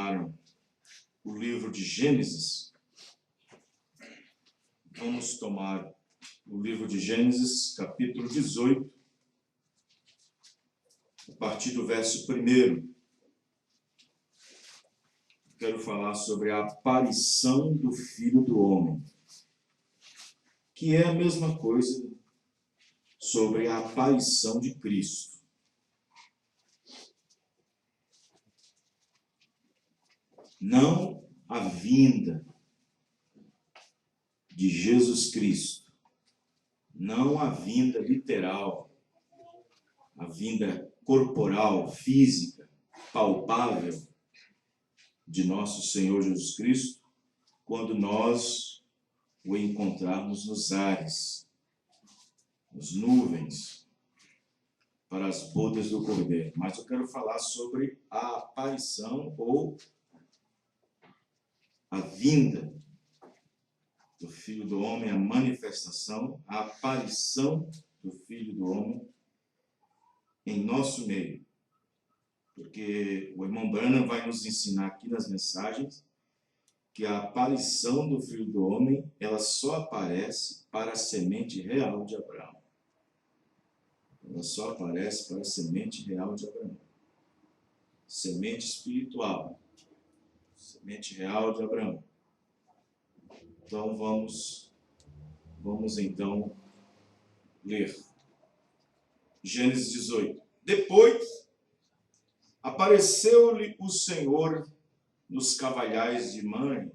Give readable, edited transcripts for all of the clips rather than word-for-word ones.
tomaram o livro de Gênesis, vamos tomar o livro de Gênesis, capítulo 18, a partir do verso 1. Quero falar sobre a aparição do Filho do Homem, que é a mesma coisa sobre a aparição de Cristo. Não a vinda de Jesus Cristo, não a vinda literal, a vinda corporal, física, palpável de nosso Senhor Jesus Cristo, quando nós o encontrarmos nos ares, nas nuvens, para as bodas do Cordeiro. Mas eu quero falar sobre a aparição ou a vinda do Filho do Homem, a manifestação, a aparição do Filho do Homem em nosso meio. Porque o irmão Branham vai nos ensinar aqui nas mensagens que a aparição do Filho do Homem, ela só aparece para a semente real de Abraão. Ela só aparece para a semente real de Abraão. Semente espiritual. Semente real de Abraão. Então vamos então ler. Gênesis 18. Depois apareceu-lhe o Senhor nos cavalhais de Manre,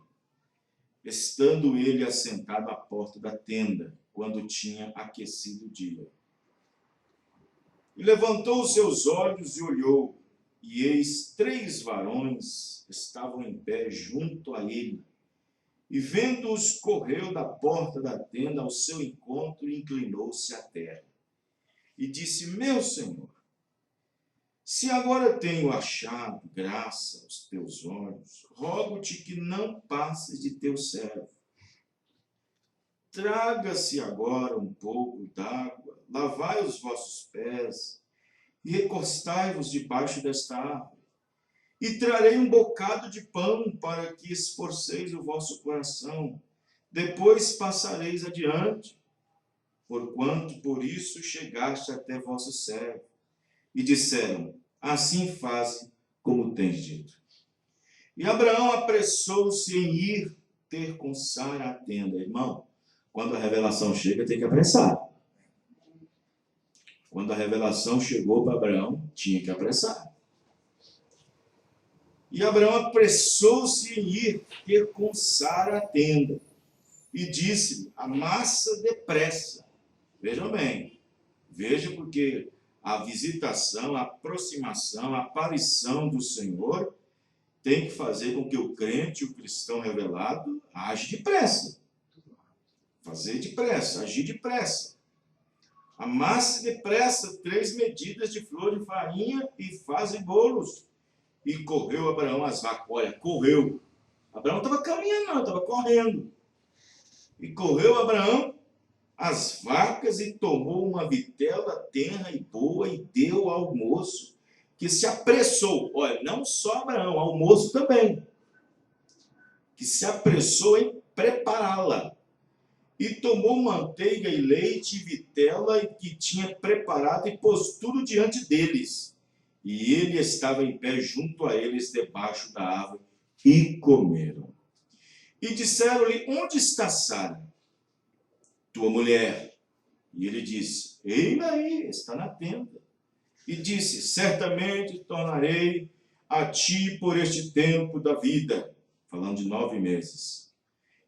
estando ele assentado à porta da tenda, quando tinha aquecido o dia. E levantou os seus olhos e olhou, e eis 3 varões estavam em pé junto a ele. E vendo-os, correu da porta da tenda ao seu encontro e inclinou-se à terra. E disse: Meu Senhor, se agora tenho achado graça aos teus olhos, rogo-te que não passes de teu servo. Traga-se agora um pouco d'água, lavai os vossos pés e recostai-vos debaixo desta árvore. E trarei um bocado de pão para que esforceis o vosso coração. Depois passareis adiante, porquanto por isso chegaste até vosso servo. E disseram: Assim faze como tens dito. E Abraão apressou-se em ir ter com Sara a tenda. Irmão, quando a revelação chega, tem que apressar. Quando a revelação chegou para Abraão, tinha que apressar. E Abraão apressou-se em ir ter com Sara a tenda. E disse-lhe: amassa depressa. Vejam bem, veja porque a visitação, a aproximação, a aparição do Senhor tem que fazer com que o crente, o cristão revelado, age depressa. Fazer depressa, agir depressa. Amasse depressa 3 medidas de flor de farinha e faze bolos. E correu Abraão às vacas. Olha, correu. Abraão estava caminhando, não, estava correndo. E correu Abraão às vacas e tomou uma vitela tenra e boa e deu ao moço, que se apressou. Olha, não só Abraão, ao moço também, que se apressou em prepará-la. E tomou manteiga e leite e vitela que tinha preparado e pôs tudo diante deles. E ele estava em pé junto a eles debaixo da árvore e comeram. E disseram-lhe: Onde está Sara, tua mulher? E ele disse: Eis-me aí, está na tenda. E disse: Certamente tornarei a ti por este tempo da vida, falando de 9 meses.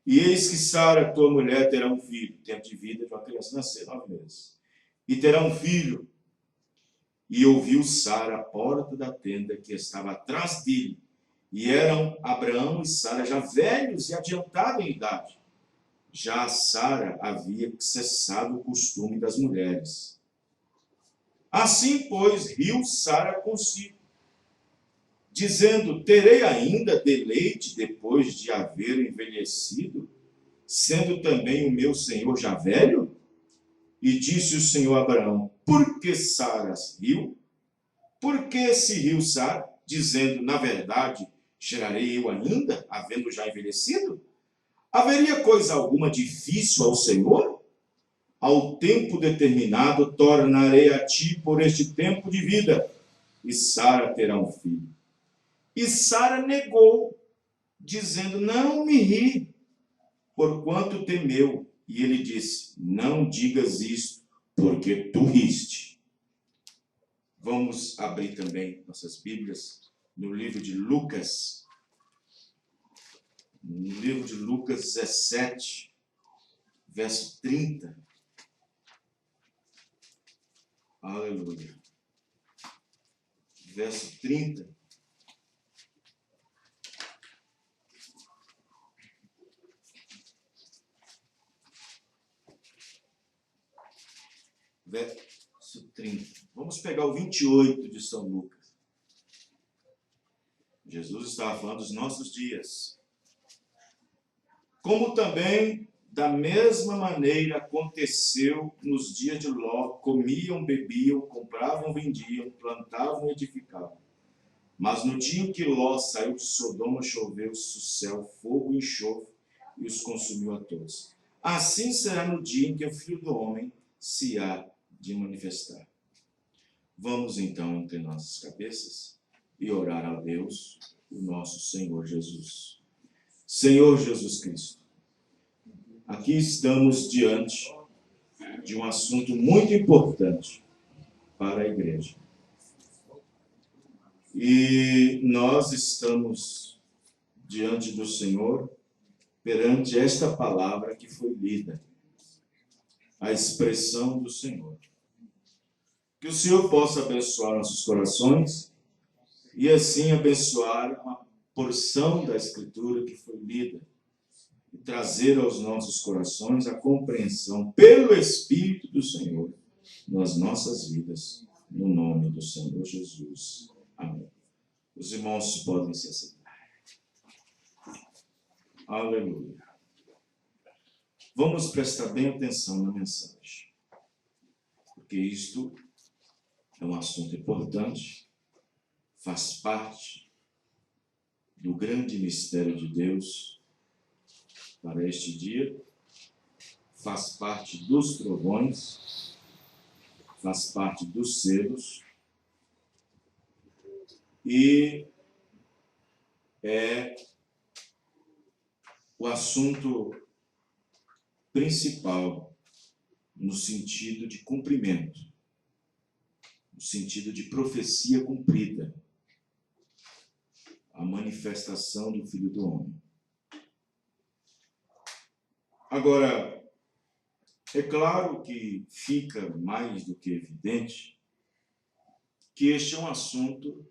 E eis que Sara, tua mulher, terá um filho. Tempo de vida de uma criança nascer, 9 meses. E terá um filho. E ouviu Sara a porta da tenda que estava atrás dele. E eram Abraão e Sara já velhos e adiantados em idade. Já Sara havia cessado o costume das mulheres. Assim, pois, riu Sara consigo, dizendo: Terei ainda deleite depois de haver envelhecido, sendo também o meu senhor já velho? E disse o Senhor a Abraão: Por que Sara riu? Por que se riu Sara, dizendo: Na verdade, Gerarei eu ainda, havendo já envelhecido? Haveria coisa alguma difícil ao Senhor? Ao tempo determinado, tornarei a ti por este tempo de vida, e Sara terá um filho. E Sara negou, dizendo, não me ri, porquanto temeu. E ele disse, não digas isto, porque tu riste. Vamos abrir também nossas Bíblias no livro de Lucas. No livro de Lucas 17, verso 30. Aleluia. Verso 30. Verso 30. Vamos pegar o 28 de São Lucas. Jesus estava falando dos nossos dias. Como também, da mesma maneira, aconteceu nos dias de Ló, comiam, bebiam, compravam, vendiam, plantavam e edificavam. Mas no dia em que Ló saiu de Sodoma, choveu do céu fogo e enxofre e os consumiu a todos. Assim será no dia em que o Filho do Homem se há de manifestar. Vamos então entre nossas cabeças e orar a Deus, o nosso Senhor Jesus. Senhor Jesus Cristo, aqui estamos diante de um assunto muito importante para a igreja. E nós estamos diante do Senhor perante esta palavra que foi lida, a expressão do Senhor. Que o Senhor possa abençoar nossos corações e assim abençoar uma porção da Escritura que foi lida e trazer aos nossos corações a compreensão pelo Espírito do Senhor nas nossas vidas, no nome do Senhor Jesus. Amém. Os irmãos podem se assentar. Aleluia. Vamos prestar bem atenção na mensagem, porque isto é um assunto importante, faz parte do grande mistério de Deus para este dia, faz parte dos trovões, faz parte dos selos e é o assunto principal no sentido de cumprimento, no sentido de profecia cumprida, a manifestação do Filho do Homem. Agora, é claro que fica mais do que evidente que este é um assunto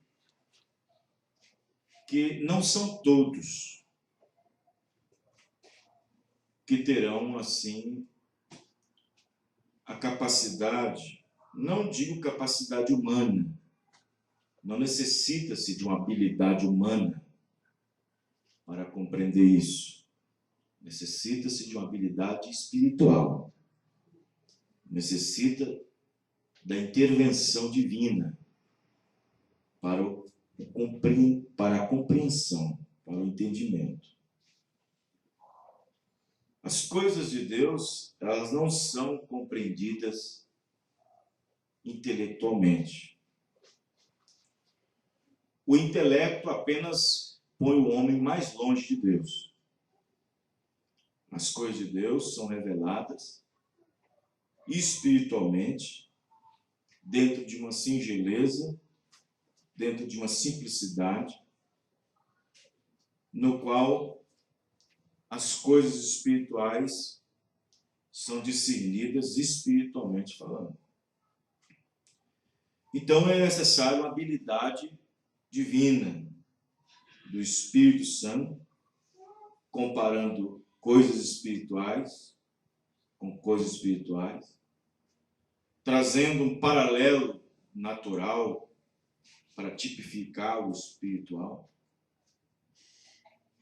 que não são todos que terão, assim, a capacidade, não digo capacidade humana, não necessita-se de uma habilidade humana para compreender isso. Necessita-se de uma habilidade espiritual. Necessita da intervenção divina para a compreensão, para o entendimento. As coisas de Deus, elas não são compreendidas intelectualmente. O intelecto apenas põe o homem mais longe de Deus. As coisas de Deus são reveladas espiritualmente, dentro de uma singeleza, dentro de uma simplicidade, no qual as coisas espirituais são discernidas espiritualmente falando. Então é necessário uma habilidade divina do Espírito Santo, comparando coisas espirituais com coisas espirituais, trazendo um paralelo natural para tipificar o espiritual.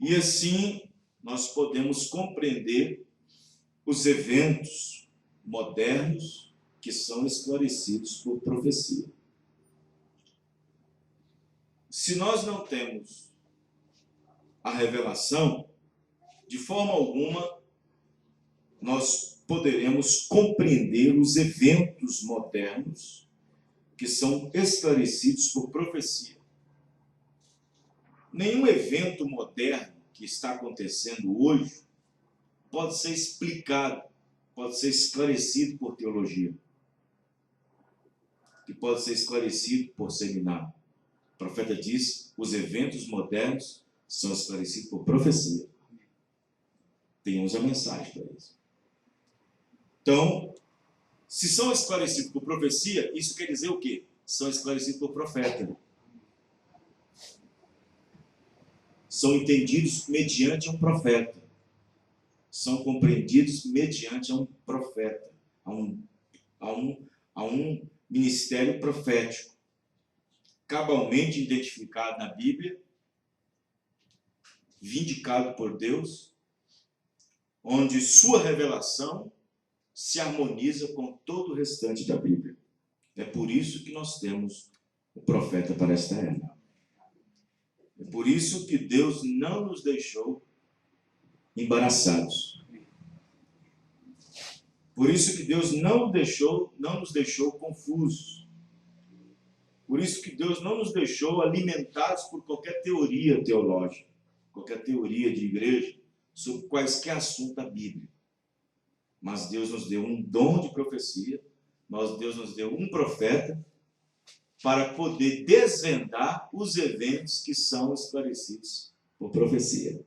E assim nós podemos compreender os eventos modernos que são esclarecidos por profecia. Se nós não temos a revelação, de forma alguma nós poderemos compreender os eventos modernos que são esclarecidos por profecia. Nenhum evento moderno que está acontecendo hoje pode ser explicado, pode ser esclarecido por teologia, que pode ser esclarecido por seminário. O profeta diz: os eventos modernos são esclarecidos por profecia. Tenhamos a mensagem para isso. Então, se são esclarecidos por profecia, isso quer dizer o quê? São esclarecidos por profeta. São entendidos mediante um profeta. São compreendidos mediante um profeta, a um ministério profético, cabalmente identificado na Bíblia, vindicado por Deus, onde sua revelação se harmoniza com todo o restante da Bíblia. É por isso que nós temos o profeta para esta era. É por isso que Deus não nos deixou embaraçados. Por isso que Deus não nos deixou confusos. Por isso que Deus não nos deixou alimentados por qualquer teoria teológica, qualquer teoria de igreja, sobre quaisquer assuntos da Bíblia. Mas Deus nos deu um dom de profecia, Deus nos deu um profeta para poder desvendar os eventos que são esclarecidos por profecia.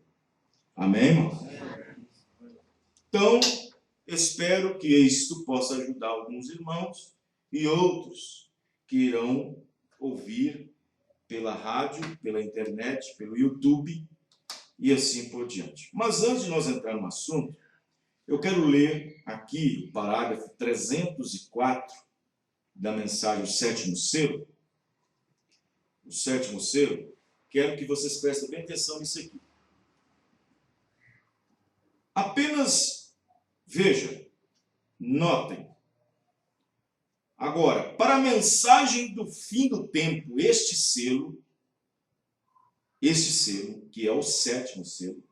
Amém, irmão? Então, espero que isto possa ajudar alguns irmãos e outros que irão ouvir pela rádio, pela internet, pelo YouTube e assim por diante. Mas antes de nós entrar no assunto, eu quero ler aqui o parágrafo 304 da mensagem O Sétimo Selo. O sétimo selo, quero que vocês prestem bem atenção nisso aqui. Apenas vejam, notem. Agora, para a mensagem do fim do tempo, este selo, que é o sétimo selo,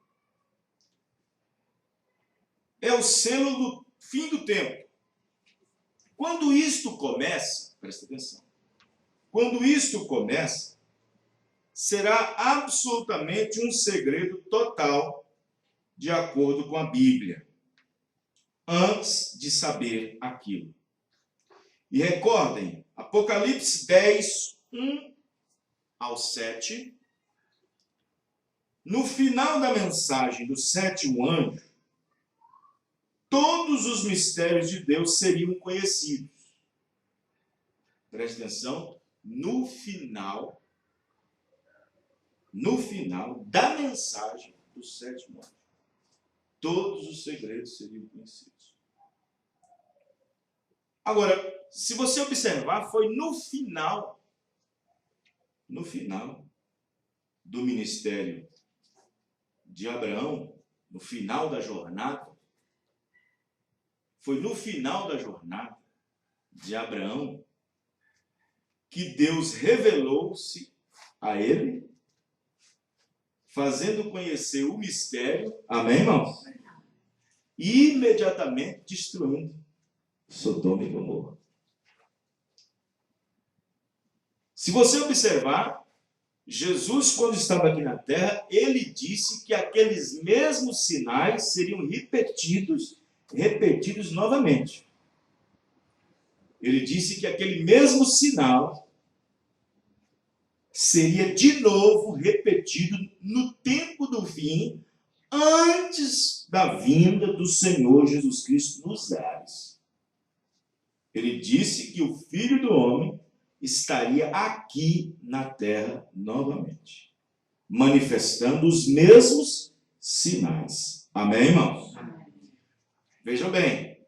é o selo do fim do tempo. Quando isto começa, presta atenção, quando isto começa, será absolutamente um segredo total, de acordo com a Bíblia, antes de saber aquilo. E recordem, Apocalipse 10, 1 ao 7, no final da mensagem do sétimo anjo, todos os mistérios de Deus seriam conhecidos. Preste atenção, no final da mensagem do sétimo anjo, todos os segredos seriam conhecidos. Agora, se você observar, foi no final do ministério de Abraão, no final da jornada, foi no final da jornada de Abraão que Deus revelou-se a ele, fazendo conhecer o mistério, amém, irmãos? E imediatamente destruindo Sodoma e Gomorra. Se você observar, Jesus, quando estava aqui na terra, ele disse que aqueles mesmos sinais seriam repetidos novamente. Ele disse que aquele mesmo sinal seria de novo repetido no tempo do fim, antes da vinda do Senhor Jesus Cristo nos ares. Ele disse que o Filho do Homem estaria aqui na terra novamente, manifestando os mesmos sinais. Amém, irmãos? Vejam bem,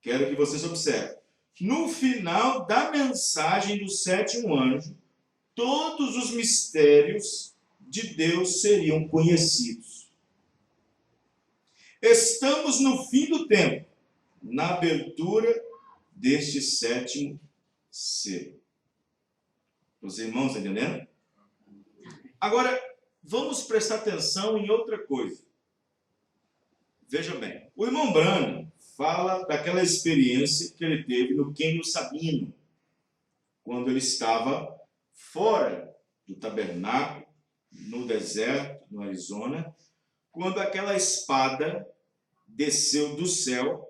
quero que vocês observem. No final da mensagem do sétimo anjo, todos os mistérios de Deus seriam conhecidos. Estamos no fim do tempo, na abertura deste sétimo selo. Os irmãos estão entendendo? Agora, vamos prestar atenção em outra coisa. Veja bem, o irmão Branham fala daquela experiência que ele teve no Cânion Sabino, quando ele estava fora do tabernáculo, no deserto, no Arizona, quando aquela espada desceu do céu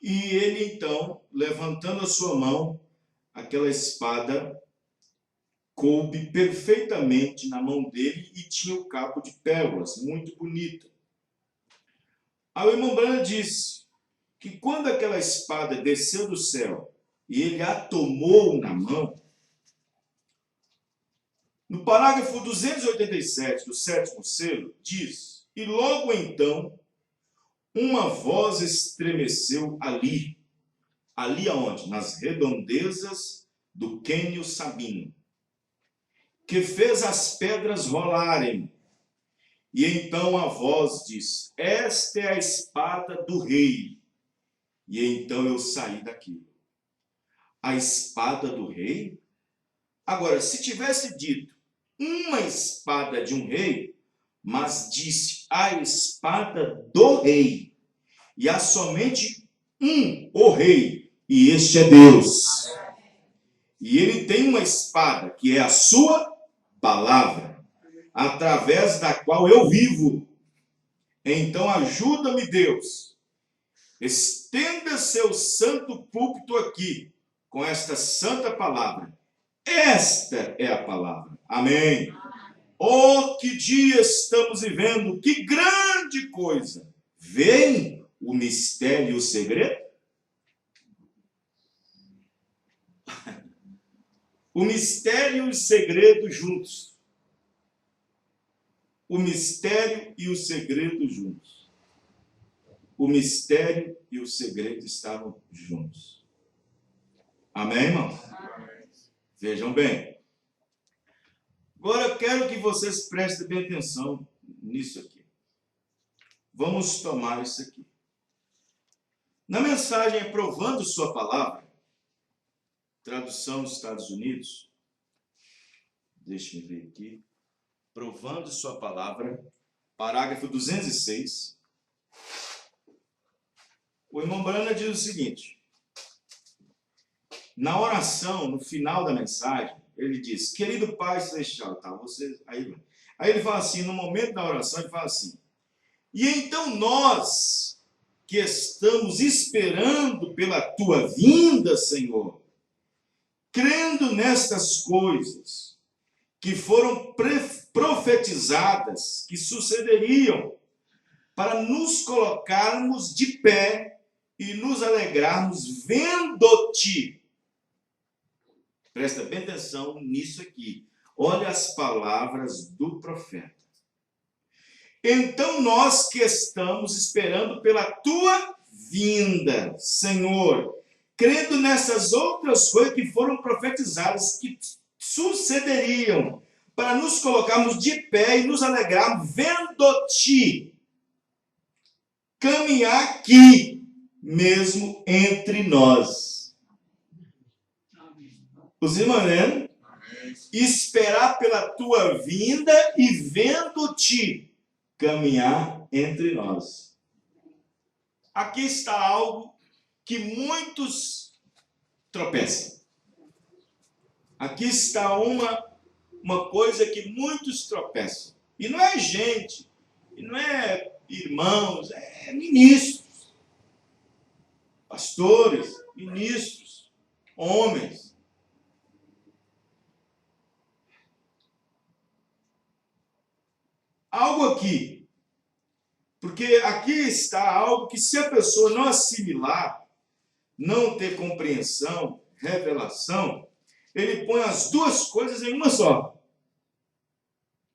e ele então, levantando a sua mão, aquela espada coube perfeitamente na mão dele e tinha o cabo de pérolas, muito bonito. Aí o irmão Branham disse que quando aquela espada desceu do céu e ele a tomou na mão, no parágrafo 287 do 7º selo, diz: e logo então, uma voz estremeceu ali aonde? Nas redondezas do Cânion Sabino, que fez as pedras rolarem. E então a voz disse: esta é a espada do rei. E então eu saí daquilo. A espada do rei? Agora, se tivesse dito uma espada de um rei, mas disse a espada do rei, e há somente o rei, e este é Deus. E ele tem uma espada, que é a sua palavra, através da qual eu vivo. Então ajuda-me, Deus. Estenda seu santo púlpito aqui, com esta santa palavra. Esta é a palavra. Amém. Oh, que dia estamos vivendo, que grande coisa. Vem o mistério e o segredo? O mistério e o segredo juntos. O mistério e o segredo juntos. O mistério e o segredo estavam juntos. Amém, irmãos? Amém. Vejam bem. Agora eu quero que vocês prestem bem atenção nisso aqui. Vamos tomar isso aqui. Na mensagem Provando Sua Palavra, tradução dos Estados Unidos, deixe-me ver aqui, Provando Sua Palavra, parágrafo 206, o irmão Branham diz o seguinte: na oração, no final da mensagem, ele diz: querido Pai Celestial, tá, você, aí ele fala assim, no momento da oração, ele fala assim: e então nós que estamos esperando pela tua vinda, Senhor, crendo nestas coisas que foram profetizadas, que sucederiam, para nos colocarmos de pé e nos alegrarmos vendo-te. Presta bem atenção nisso aqui. Olha as palavras do profeta. Então nós que estamos esperando pela tua vinda, Senhor, crendo nessas outras coisas que foram profetizadas, que sucederiam, para nos colocarmos de pé e nos alegrarmos vendo-te caminhar aqui mesmo entre nós. Os irmãos, né? Esperar pela tua vinda e vendo-te caminhar entre nós. Aqui está algo que muitos tropeçam. Aqui está uma coisa que muitos tropeçam. E não é gente, e não é irmãos, é ministros, pastores, ministros, homens. Algo aqui, porque aqui está algo que, se a pessoa não assimilar, não ter compreensão, revelação, ele põe as duas coisas em uma só.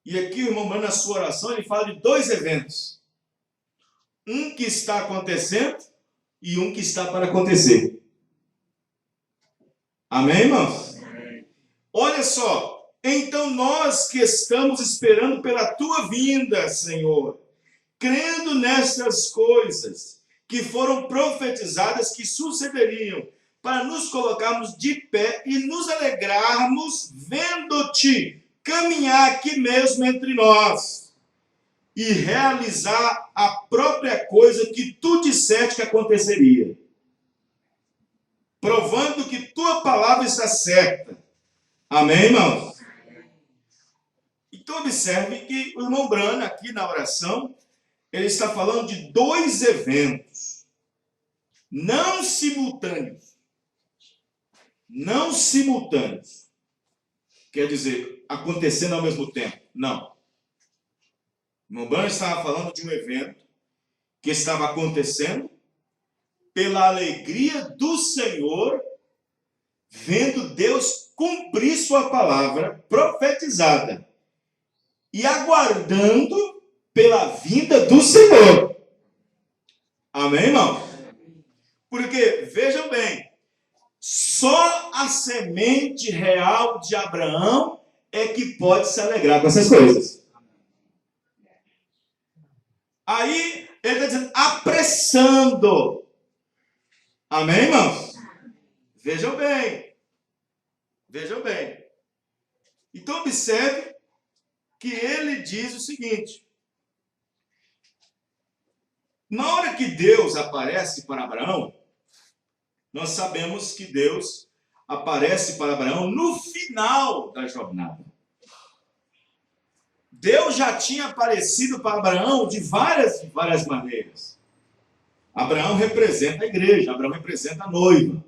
E aqui o irmão Branham, na sua oração, ele fala de dois eventos. Um que está acontecendo e um que está para acontecer. Amém, irmãos? Amém. Olha só. Então nós que estamos esperando pela tua vinda, Senhor, crendo nestas coisas que foram profetizadas, que sucederiam, para nos colocarmos de pé e nos alegrarmos vendo-te caminhar aqui mesmo entre nós e realizar a própria coisa que tu disseste que aconteceria, provando que tua palavra está certa. Amém, irmãos? Então observe que o irmão Brana, aqui na oração, ele está falando de dois eventos, não simultâneos. Não simultâneos. Quer dizer, acontecendo ao mesmo tempo. Não. O irmão Brana estava falando de um evento que estava acontecendo pela alegria do Senhor, vendo Deus cumprir sua palavra profetizada e aguardando pela vinda do Senhor. Amém, irmão? Porque, vejam bem, só a semente real de Abraão é que pode se alegrar com essas coisas. Aí, ele está dizendo, apressando. Amém, irmãos? Vejam bem. Vejam bem. Então, observe que ele diz o seguinte. Na hora que Deus aparece para Abraão, nós sabemos que Deus aparece para Abraão no final da jornada. Deus já tinha aparecido para Abraão de várias maneiras. Abraão representa a igreja, Abraão representa a noiva.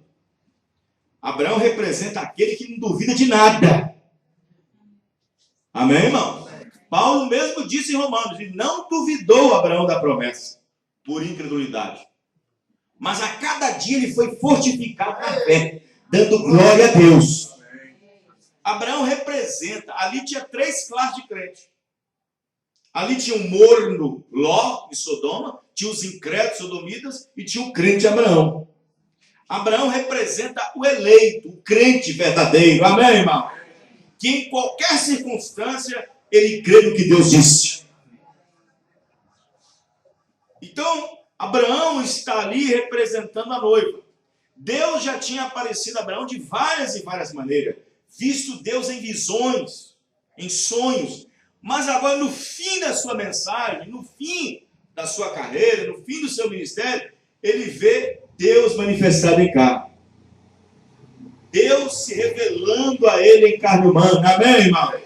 Abraão representa aquele que não duvida de nada. Amém, irmão? Paulo mesmo disse em Romanos, ele não duvidou Abraão da promessa, por incredulidade. Mas a cada dia ele foi fortificado na fé, dando glória a Deus. Abraão representa, ali tinha 3 classes de crente. Ali tinha o morno Ló e Sodoma, tinha os incrédulos sodomitas e tinha o crente Abraão. Abraão representa o eleito, o crente verdadeiro. Amém, irmão? Que em qualquer circunstância ele crê no que Deus disse. Então, Abraão está ali representando a noiva. Deus já tinha aparecido a Abraão de várias maneiras. Visto Deus em visões, em sonhos. Mas agora, no fim da sua mensagem, no fim da sua carreira, no fim do seu ministério, ele vê Deus manifestado em carne. Deus se revelando a ele em carne humana. Amém, irmão?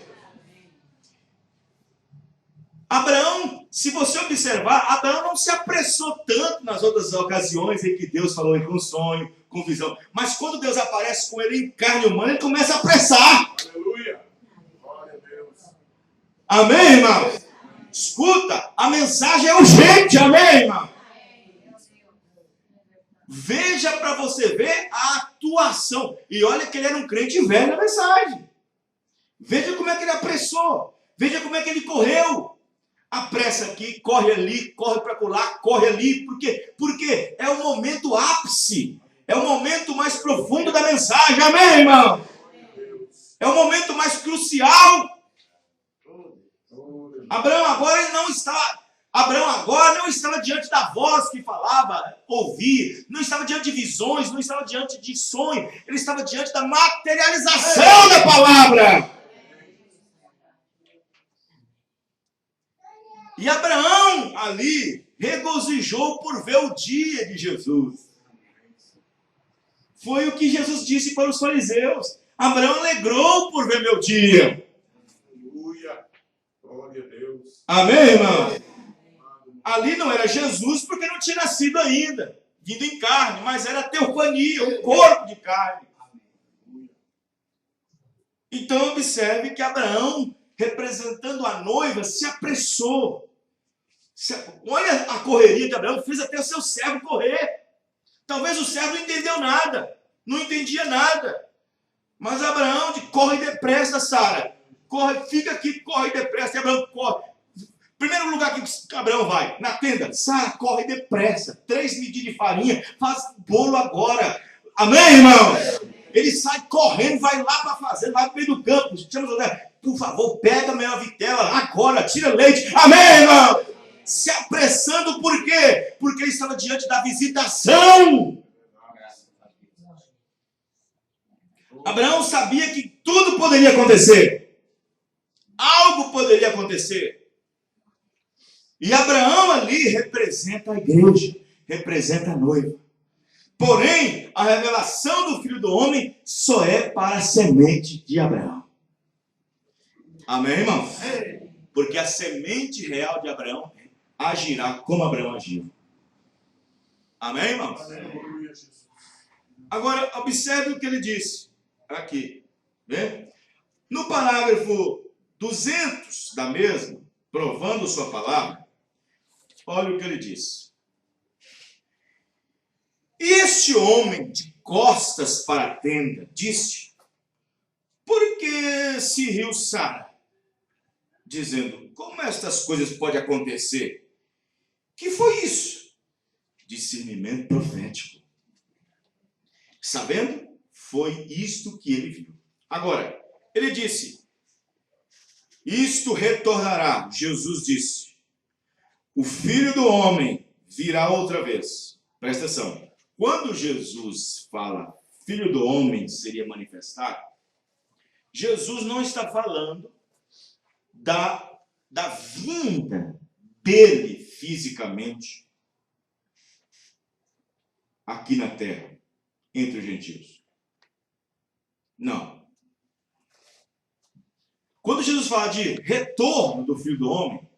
Abraão, se você observar, Abraão não se apressou tanto nas outras ocasiões em que Deus falou com sonho, com visão. Mas quando Deus aparece com ele em carne humana, ele começa a apressar. Aleluia! Glória a Deus! Amém, irmão? Escuta, a mensagem é urgente. Amém, irmão? Veja para você ver a atuação. E olha que ele era um crente velho na mensagem. Veja como é que ele apressou. Veja como é que ele correu. Apressa aqui, corre ali, corre para colar, corre ali. Por quê? Porque é o momento ápice. É o momento mais profundo da mensagem. Amém, irmão? É o momento mais crucial. Abraão agora não estava diante da voz que falava, ouvia, não estava diante de visões, não estava diante de sonho, ele estava diante da materialização da palavra. E Abraão ali regozijou por ver o dia de Jesus. Foi o que Jesus disse para os fariseus. Abraão alegrou por ver meu dia. Aleluia. Glória a Deus. Amém, irmão? Ali não era Jesus porque não tinha nascido ainda, vindo em carne, mas era a teofania, um corpo de carne. Então observe que Abraão, representando a noiva, se apressou. Olha a correria de Abraão, fez até o seu servo correr. Talvez o servo não entendeu nada, não entendia nada. Mas Abraão corre depressa, Sara. Corre, fica aqui, corre depressa. E Abraão corre. Primeiro lugar que Abraão vai, na tenda. Sara, corre depressa. 3 medidas de farinha, faz bolo agora. Amém, irmão? Ele sai correndo, vai lá para a fazenda, vai para o meio do campo. Chama José, por favor, pega a minha vitela agora, tira leite. Amém, irmão? Se apressando, por quê? Porque ele estava diante da visitação. Abraão sabia que tudo poderia acontecer. algo poderia acontecer. E Abraão ali representa a igreja, representa a noiva. Porém, a revelação do Filho do Homem só é para a semente de Abraão. Amém, irmãos? Porque a semente real de Abraão agirá como Abraão agiu. Amém, irmãos? Agora, observe o que ele disse aqui. Né? No parágrafo 200 da mesma, provando sua palavra, olha o que ele disse. Este homem de costas para a tenda disse: por que se riu Sara? Dizendo: como estas coisas podem acontecer? Que foi isso? Discernimento profético. Sabendo? Foi isto que ele viu. Agora, ele disse: isto retornará. Jesus disse: o Filho do Homem virá outra vez. Presta atenção. Quando Jesus fala Filho do Homem seria manifestado, Jesus não está falando da vinda dele fisicamente aqui na terra, entre os gentios. Não. Quando Jesus fala de retorno do Filho do Homem,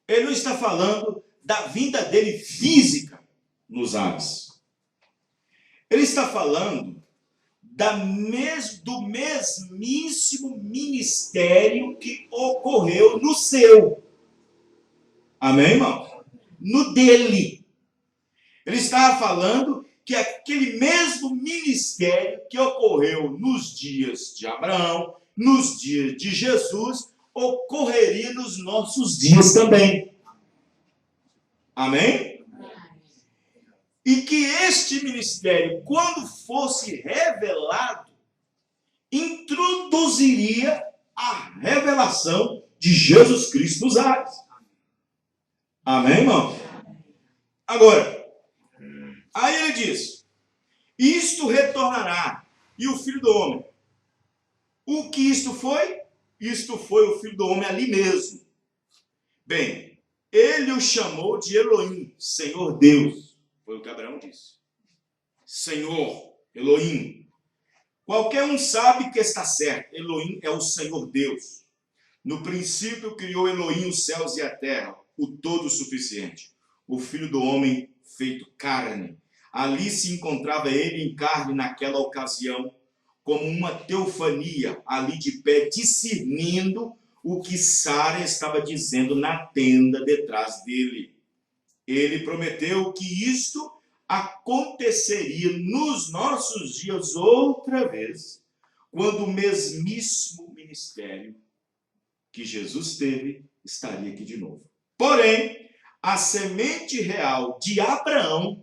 ele não está falando da vinda dele física nos ares. Ele está falando do mesmíssimo ministério que ocorreu no seu. Amém, irmão? No dele. Ele estava falando que aquele mesmo ministério que ocorreu nos dias de Abraão, nos dias de Jesus, ocorreria nos nossos dias também. Amém? E que este ministério, quando fosse revelado, introduziria a revelação de Jesus Cristo nos ares. Amém, irmão? Agora, aí ele diz: isto retornará, e o Filho do Homem. O que isto foi? Isto foi o Filho do Homem ali mesmo. Bem, ele o chamou de Elohim, Senhor Deus. Foi o que Abraão disse. Senhor, Elohim. Qualquer um sabe que está certo. Elohim é o Senhor Deus. No princípio criou Elohim os céus e a terra, o todo-suficiente. O Filho do Homem feito carne. Ali se encontrava ele em carne naquela ocasião, como uma teofania, ali de pé, discernindo o que Sara estava dizendo na tenda detrás dele. Ele prometeu que isto aconteceria nos nossos dias outra vez, quando o mesmíssimo ministério que Jesus teve estaria aqui de novo. Porém, a semente real de Abraão,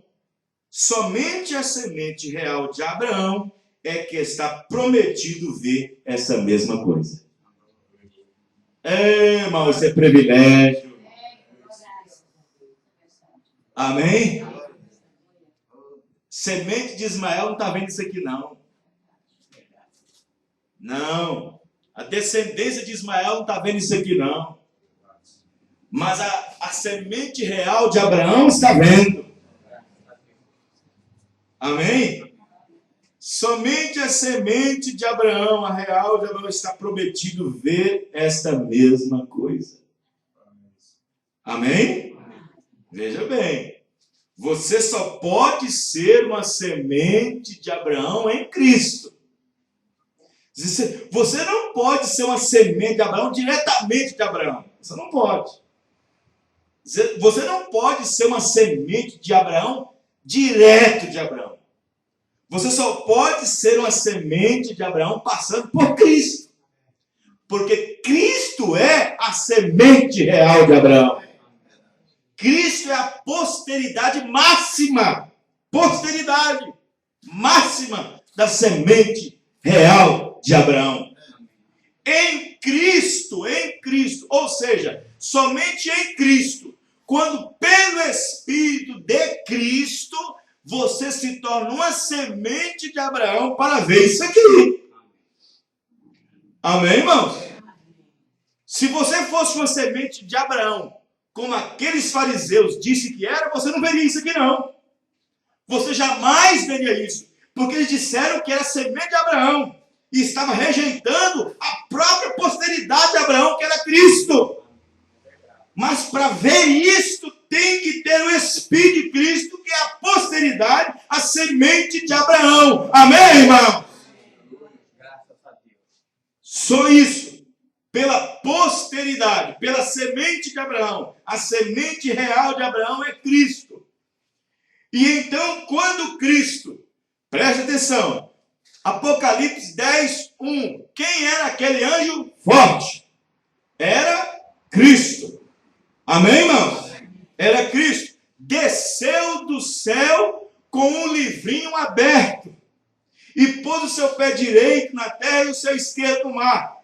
somente a semente real de Abraão é que está prometido ver essa mesma coisa. Irmão, isso é privilégio. Amém? Semente de Ismael não está vendo isso aqui, não. Não. A descendência de Ismael não está vendo isso aqui, não. Mas a semente real de Abraão está vendo. Amém? Somente a semente de Abraão, a real de Abraão, está prometido ver esta mesma coisa. Amém? Veja bem, você só pode ser uma semente de Abraão em Cristo. Você não pode ser uma semente de Abraão diretamente de Abraão. Você não pode. Você não pode ser uma semente de Abraão direto de Abraão. Você só pode ser uma semente de Abraão passando por Cristo. Porque Cristo é a semente real de Abraão. Cristo é a posteridade máxima. Posteridade máxima da semente real de Abraão. Em Cristo, ou seja, somente em Cristo, quando pelo Espírito de Cristo, você se torna uma semente de Abraão para ver isso aqui. Amém, irmãos? Se você fosse uma semente de Abraão, como aqueles fariseus disse que era, você não veria isso aqui não. Você jamais veria isso. Porque eles disseram que era semente de Abraão. E estava rejeitando a própria posteridade de Abraão, que era Cristo. Mas para ver isto, tem que ter o Espírito de Cristo, que é a posteridade, a semente de Abraão. Amém, irmão? Graças a Deus. Só isso. Pela posteridade, pela semente de Abraão. A semente real de Abraão é Cristo. E então, quando Cristo, preste atenção, Apocalipse 10, 1. Quem era aquele anjo forte? Era Cristo. Amém, irmão? Era Cristo. Desceu do céu com um livrinho aberto e pôs o seu pé direito na terra e o seu esquerdo no mar.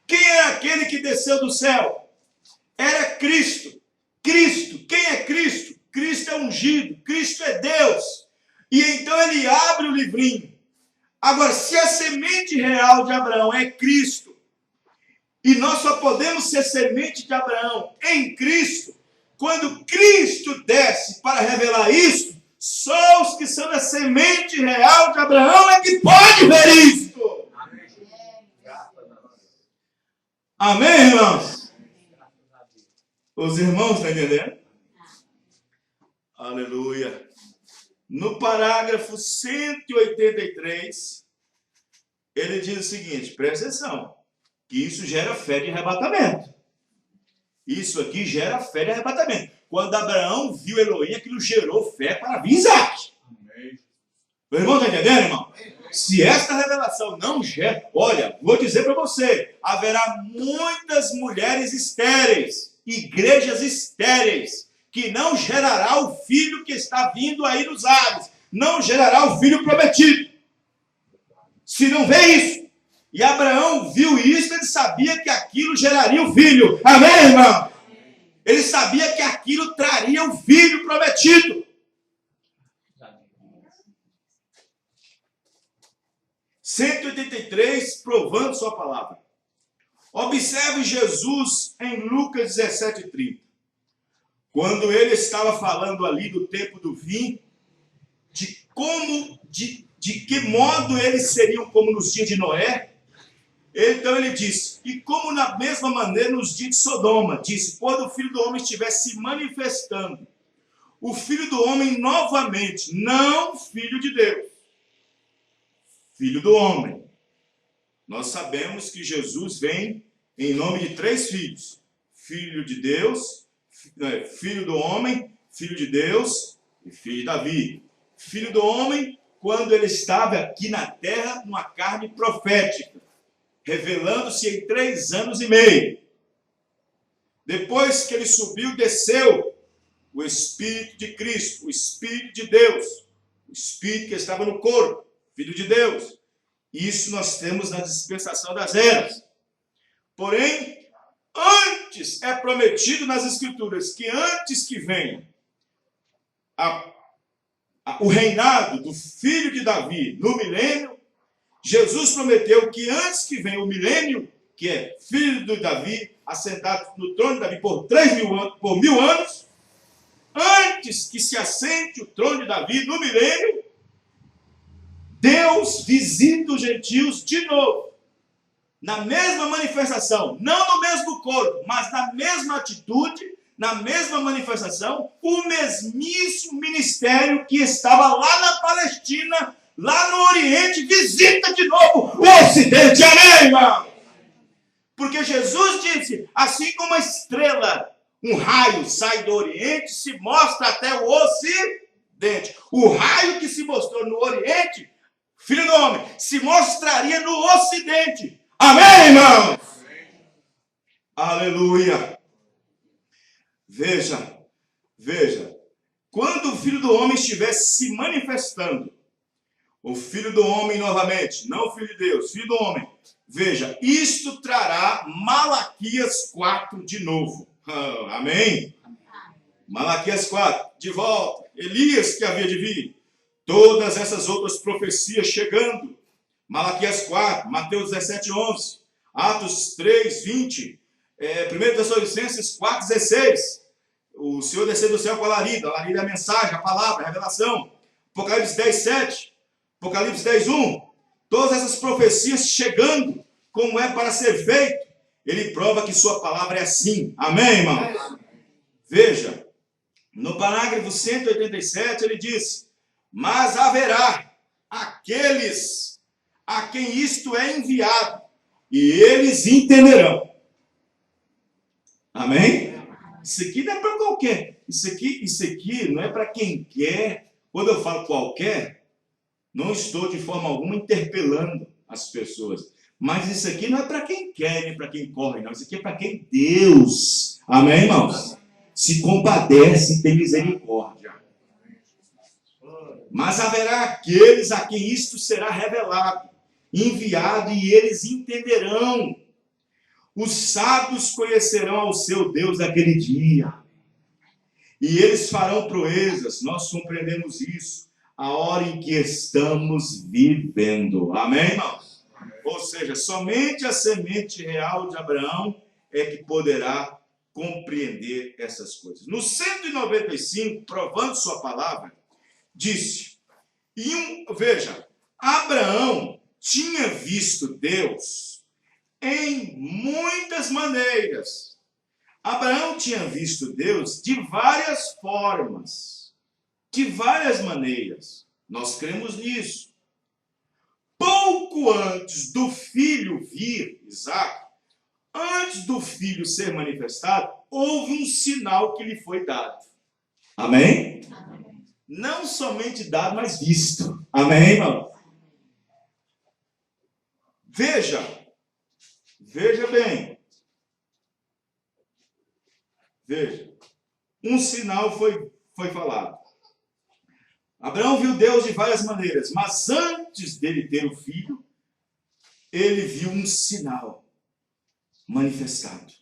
Quem era aquele que desceu do céu? Era Cristo. Cristo. Quem é Cristo? Cristo é ungido. Cristo é Deus. E então ele abre o livrinho. Agora, se a semente real de Abraão é Cristo, e nós só podemos ser semente de Abraão em Cristo, quando Cristo desce para revelar isso, só os que são da semente real de Abraão é que pode ver isto. Amém. Amém, irmãos? Os irmãos estão entendendo? Aleluia. No parágrafo 183, ele diz o seguinte, presta atenção, que isso gera fé de arrebatamento. Isso aqui gera fé de arrebatamento. Quando Abraão viu Elohim, aquilo gerou fé para vir Isaac. O irmão está entendendo, irmão? Se esta revelação não gera... Olha, vou dizer para você, haverá muitas mulheres estéreis, igrejas estéreis, que não gerará o filho que está vindo aí nos ares. Não gerará o filho prometido. Se não vê isso. E Abraão viu isso, ele sabia que aquilo geraria o filho. Amém, irmão? Ele sabia que aquilo traria o filho prometido. 183, provando sua palavra. Observe Jesus em Lucas 17:30. Quando ele estava falando ali do tempo do vinho, de que modo eles seriam como nos dias de Noé, então ele disse, e como na mesma maneira nos dias de Sodoma, disse, quando o Filho do Homem estiver se manifestando, o Filho do Homem novamente, não Filho de Deus, Filho do Homem. Nós sabemos que Jesus vem em nome de 3 filhos, Filho de Deus, Filho do Homem, Filho de Deus e Filho de Davi. Filho do Homem, quando ele estava aqui na terra, numa carne profética, revelando-se em 3 anos e meio. Depois que ele subiu, desceu o Espírito de Cristo, o Espírito de Deus, o Espírito que estava no corpo, Filho de Deus. Isso nós temos na dispensação das eras. Porém, antes é prometido nas Escrituras que antes que venha o reinado do filho de Davi no milênio, Jesus prometeu que antes que venha o milênio, que é filho de Davi, assentado no trono de Davi por 1000 anos, antes que se assente o trono de Davi no milênio, Deus visita os gentios de novo. Na mesma manifestação, não no mesmo corpo, mas na mesma atitude, na mesma manifestação, o mesmíssimo ministério que estava lá na Palestina, lá no Oriente, visita de novo o Ocidente. Amém, irmão? Porque Jesus disse, assim como a estrela, um raio sai do Oriente, se mostra até o Ocidente. O raio que se mostrou no Oriente, Filho do Homem, se mostraria no Ocidente. Amém, irmãos? Amém. Aleluia. Veja. Quando o Filho do Homem estiver se manifestando, o Filho do Homem novamente, não o Filho de Deus, Filho do Homem. Veja, isto trará Malaquias 4 de novo. Amém? Malaquias 4, de volta. Elias que havia de vir. Todas essas outras profecias chegando. Malaquias 4, Mateus 17, 11, Atos 3, 20. 1 Tessalonicenses 4,16. O Senhor desceu do céu com a Larida é a mensagem, a palavra, a revelação. Apocalipse 10,7. Apocalipse 10,1. Todas essas profecias chegando, como é para ser feito, ele prova que sua palavra é assim. Amém, irmãos? Veja, no parágrafo 187 ele diz: mas haverá aqueles a quem isto é enviado, e eles entenderão. Amém? Isso aqui não é para qualquer. Isso aqui não é para quem quer. Quando eu falo qualquer, não estou de forma alguma interpelando as pessoas. Mas isso aqui não é para quem quer, nem para quem corre, não. Isso aqui é para quem Deus, amém, irmãos? Se compadece e tem misericórdia. Mas haverá aqueles a quem isto será revelado, enviado, e eles entenderão. Os sábios conhecerão ao seu Deus naquele dia. E eles farão proezas. Nós compreendemos isso. A hora em que estamos vivendo. Amém, irmãos? Ou seja, somente a semente real de Abraão é que poderá compreender essas coisas. No 195, provando sua palavra, disse, veja, Abraão tinha visto Deus em muitas maneiras. Abraão tinha visto Deus de várias formas, de várias maneiras. Nós cremos nisso. Pouco antes do filho vir, Isaac, antes do filho ser manifestado, houve um sinal que lhe foi dado. Amém? Amém. Não somente dado, mas visto. Amém, irmão? Veja bem. Veja. Um sinal foi falado. Abraão viu Deus de várias maneiras, mas antes dele ter o filho, ele viu um sinal manifestado.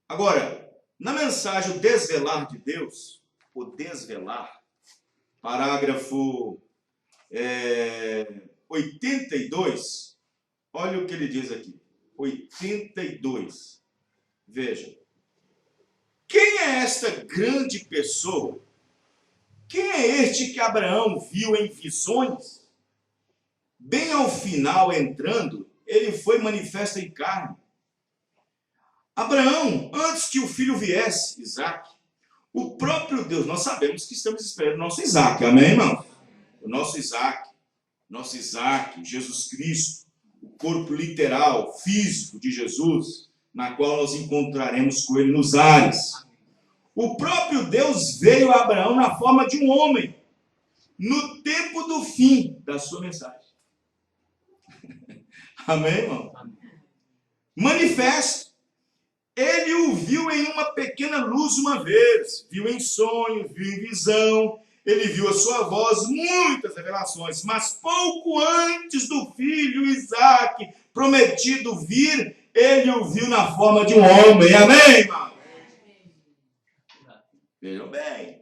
Agora, na mensagem o desvelar de Deus, o desvelar, parágrafo 82, olha o que ele diz aqui, 82, veja, quem é esta grande pessoa? Quem é este que Abraão viu em visões? Bem ao final, entrando, ele foi manifesto em carne. Abraão, antes que o filho viesse, Isaac, o próprio Deus, nós sabemos que estamos esperando o nosso Isaac, amém, irmão? O nosso Isaac, Jesus Cristo, o corpo literal, físico de Jesus, na qual nós encontraremos com ele nos ares. O próprio Deus veio a Abraão na forma de um homem, no tempo do fim da sua mensagem. Amém, irmão? Manifesto. Ele o viu em uma pequena luz uma vez, viu em sonho, viu em visão, ele viu a sua voz, muitas revelações, mas pouco antes do filho Isaac prometido vir, ele o viu na forma de um homem. Amém, irmão? Vejam bem,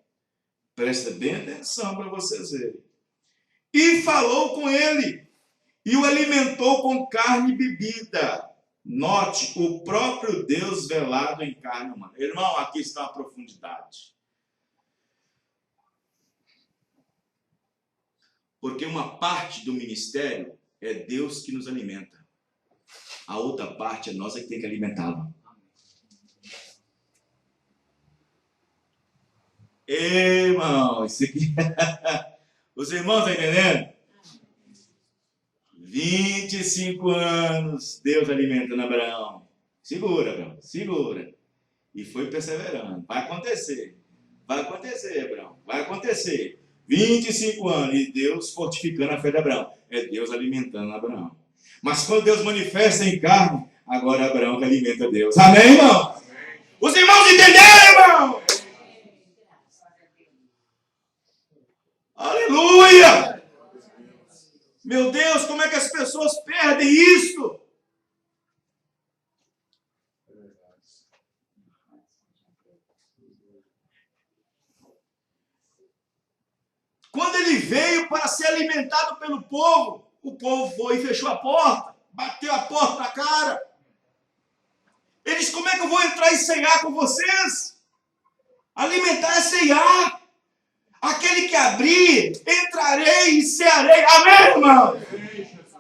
presta bem atenção para vocês verem. E falou com ele, e o alimentou com carne e bebida. Note, o próprio Deus velado em carne humana. Irmão, aqui está a profundidade. Porque uma parte do ministério é Deus que nos alimenta. A outra parte é nós que tem que alimentá-lo. Irmão, isso aqui... Os irmãos estão entendendo? 25 anos, Deus alimentando Abraão. Segura, Abraão, segura. E foi perseverando. Vai acontecer, Abraão, vai acontecer. 25 anos, e Deus fortificando a fé de Abraão. É Deus alimentando Abraão. Mas quando Deus manifesta em carne, agora é Abraão que alimenta Deus. Amém, irmão? Amém. Os irmãos entenderam, irmão? Aleluia! Meu Deus, como é que as pessoas perdem isso? Quando ele veio para ser alimentado pelo povo, o povo foi e fechou a porta, bateu a porta na cara. Ele disse, como é que eu vou entrar e ceiar com vocês? Alimentar é ceiar. Aquele que abrir, entrarei e cearei. Amém, irmão?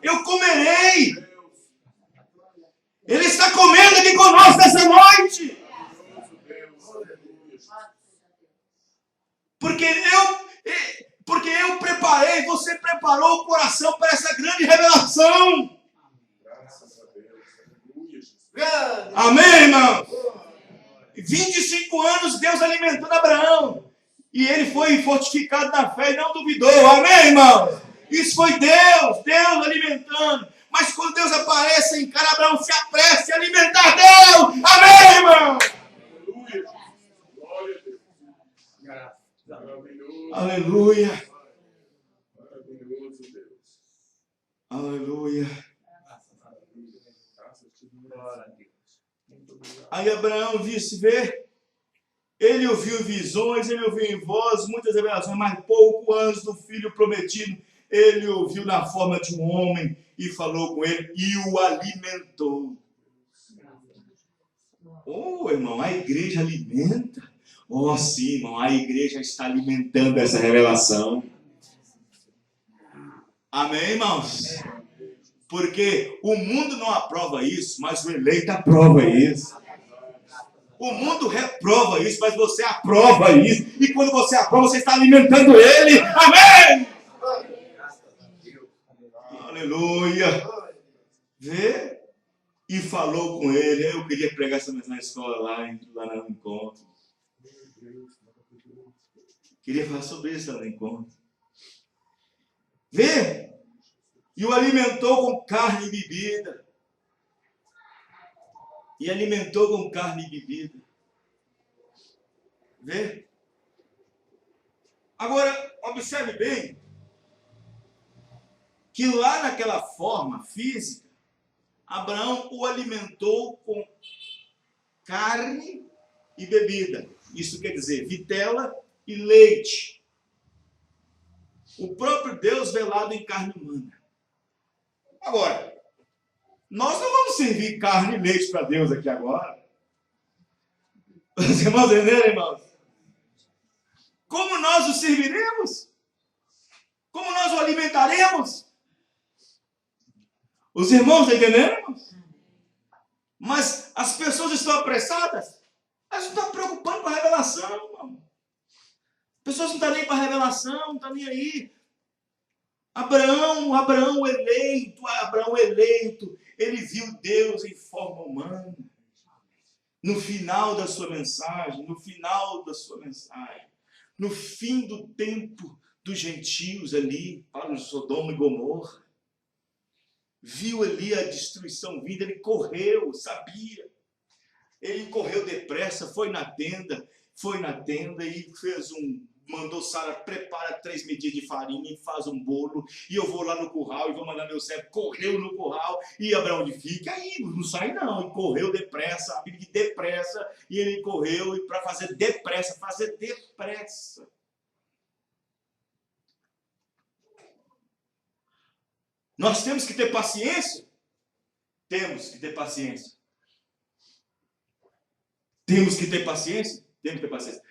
Eu comerei. Ele está comendo aqui conosco essa noite. Porque eu preparei, você preparou o coração para essa grande revelação. Amém, irmão? 25 anos Deus alimentando Abraão. E ele foi fortificado na fé e não duvidou. Amém, irmão? Isso foi Deus alimentando. Mas quando Deus aparece em cara, Abraão se apresse a alimentar Deus. Amém, irmão? Aleluia. Aleluia. Aí Abraão disse, ele ouviu visões, ele ouviu em voz muitas revelações, mas pouco antes do filho prometido, ele ouviu na forma de um homem e falou com ele e o alimentou. Oh, irmão, a igreja alimenta. Oh, sim, irmão, a igreja está alimentando essa revelação. Amém, irmãos? Porque o mundo não aprova isso, mas o eleito aprova isso. O mundo reprova isso, mas você aprova isso. E quando você aprova, você está alimentando ele. Amém! Aleluia! Vê? E falou com ele. Eu queria pregar essa mensagem na escola, lá no encontro. Queria falar sobre isso lá no encontro. Vê? E o alimentou com carne e bebida. E alimentou com carne e bebida. Vê? Agora, observe bem que lá naquela forma física, Abraão o alimentou com carne e bebida. Isso quer dizer vitela e leite. O próprio Deus velado em carne humana. Agora, nós não vamos servir carne e leite para Deus aqui agora. Os irmãos entenderam, irmãos? Como nós o serviremos? Como nós o alimentaremos? Os irmãos estão entendendo? Mas as pessoas estão apressadas. Elas não estão preocupando com a revelação, irmão. As pessoas não estão nem para a revelação, não estão nem aí. Abraão eleito, ele viu Deus em forma humana. No final da sua mensagem, no fim do tempo dos gentios ali, para o Sodoma e Gomorra, viu ali a destruição vindo, ele correu, sabia. Ele correu depressa, foi na tenda e mandou Sara, prepara 3 medidas de farinha e faz um bolo, e eu vou lá no curral e vou mandar meu servo. Correu no curral, e Abraão fica aí, não sai não, e correu depressa, a Bíblia diz depressa, e ele correu e para fazer depressa. Nós temos que ter paciência? Temos que ter paciência.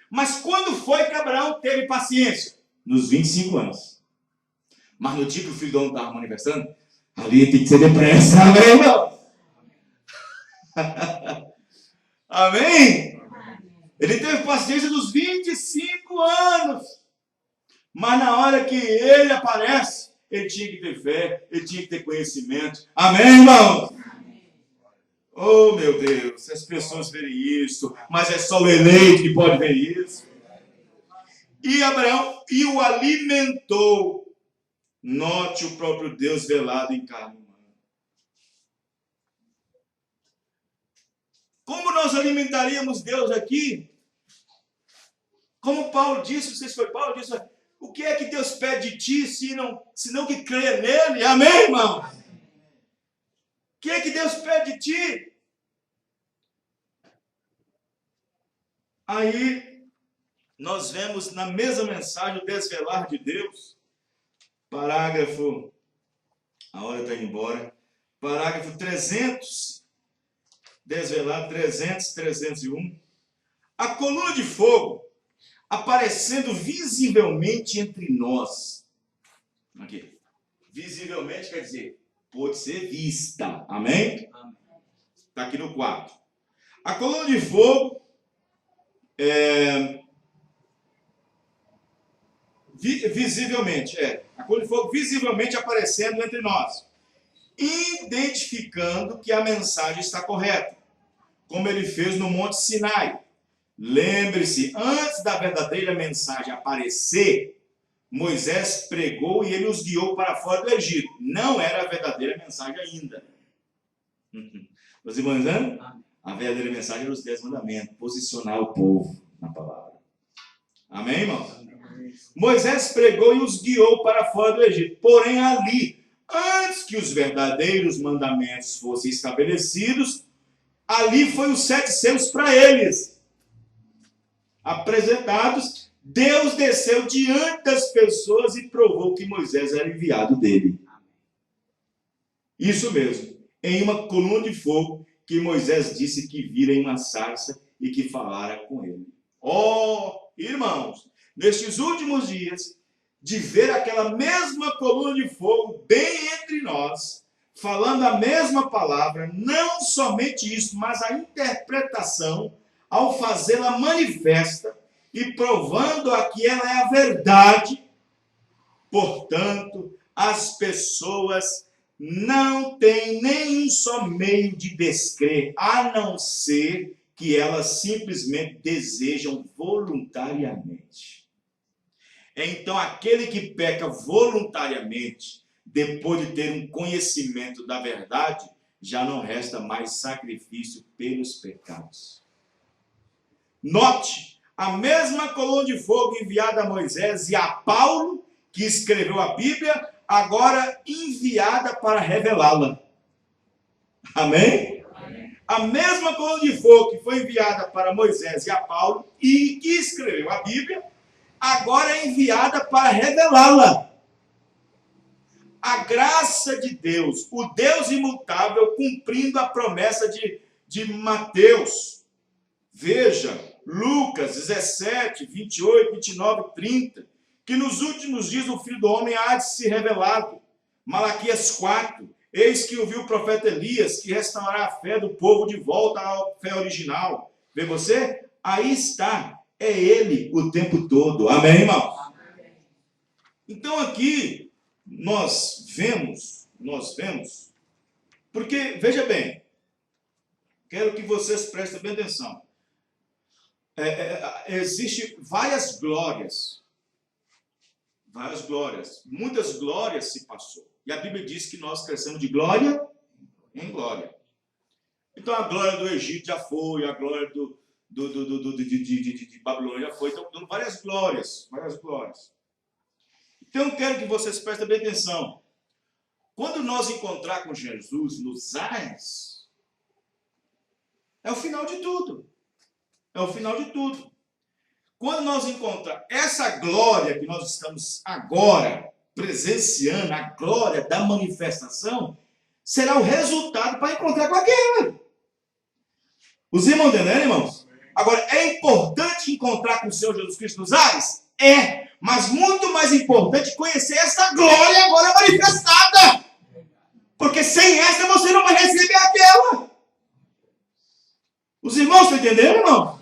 Mas quando foi que Abraão teve paciência? Nos 25 anos. Mas no dia que o filho do homem estava manifestando, ali tem que ser depressa. Amém, irmão? Amém? Ele teve paciência dos 25 anos. Mas na hora que ele aparece, ele tinha que ter fé, ele tinha que ter conhecimento. Amém, irmão? Oh, meu Deus, se as pessoas verem isso, mas é só o eleito que pode ver isso. E Abraão o alimentou. Note o próprio Deus velado em carne humana. Como nós alimentaríamos Deus aqui? Como Paulo disse, não sei se foi Paulo, disse, o que é que Deus pede de ti, senão que creia nele? Amém, irmão? O que é que Deus pede de ti? Aí, nós vemos na mesma mensagem o desvelar de Deus. Parágrafo, a hora está indo embora. Parágrafo 300 desvelado, 300, 301. A coluna de fogo aparecendo visivelmente entre nós. Aqui. Visivelmente quer dizer, pode ser vista. Amém? Está aqui no 4. A coluna de fogo visivelmente, a coluna de fogo visivelmente aparecendo entre nós, identificando que a mensagem está correta, como ele fez no Monte Sinai. Lembre-se, antes da verdadeira mensagem aparecer, Moisés pregou e ele os guiou para fora do Egito. Não era a verdadeira mensagem ainda. Os irmãos, né? A verdadeira mensagem era os 10 mandamentos, posicionar o povo na palavra. Amém, irmãos? Moisés pregou e os guiou para fora do Egito. Porém, ali, antes que os verdadeiros mandamentos fossem estabelecidos, ali foi os 7 selos para eles apresentados. Deus desceu diante das pessoas e provou que Moisés era enviado dele. Isso mesmo, em uma coluna de fogo que Moisés disse que vira em uma sarça e que falara com ele. Irmãos, nestes últimos dias, de ver aquela mesma coluna de fogo bem entre nós, falando a mesma palavra, não somente isso, mas a interpretação, ao fazê-la manifesta e provando que ela é a verdade. Portanto, as pessoas não têm nenhum só meio de descrer, a não ser que elas simplesmente desejam voluntariamente. Então, aquele que peca voluntariamente, depois de ter um conhecimento da verdade, já não resta mais sacrifício pelos pecados. Note, a mesma coluna de fogo enviada a Moisés e a Paulo, que escreveu a Bíblia, agora enviada para revelá-la. Amém? A mesma coluna de fogo que foi enviada para Moisés e a Paulo, e que escreveu a Bíblia, agora é enviada para revelá-la. A graça de Deus, o Deus imutável, cumprindo a promessa de Mateus. Veja, Lucas 17, 28, 29, 30, que nos últimos dias o Filho do Homem há de se revelado. Malaquias 4, eis que ouviu o profeta Elias, que restaurará a fé do povo de volta à fé original. Vê você? Aí está, é ele o tempo todo. Amém, irmão? Então aqui, nós vemos, porque, veja bem, quero que vocês prestem bem atenção. Existem várias glórias, muitas glórias se passou. E a Bíblia diz que nós crescemos de glória em glória. Então a glória do Egito já foi, a glória de Babilônia já foi. Então várias glórias. Então eu quero que vocês prestem bem atenção. Quando nós encontrar com Jesus nos ares, é o final de tudo. Quando nós encontrarmos essa glória que nós estamos agora presenciando, a glória da manifestação, será o resultado para encontrar com aquela. Os irmãos entenderam, irmãos? Agora, é importante encontrar com o Senhor Jesus Cristo nos ares? É, mas muito mais importante conhecer essa glória agora manifestada. Porque sem essa você não vai receber aquela. Os irmãos estão entendendo, irmão?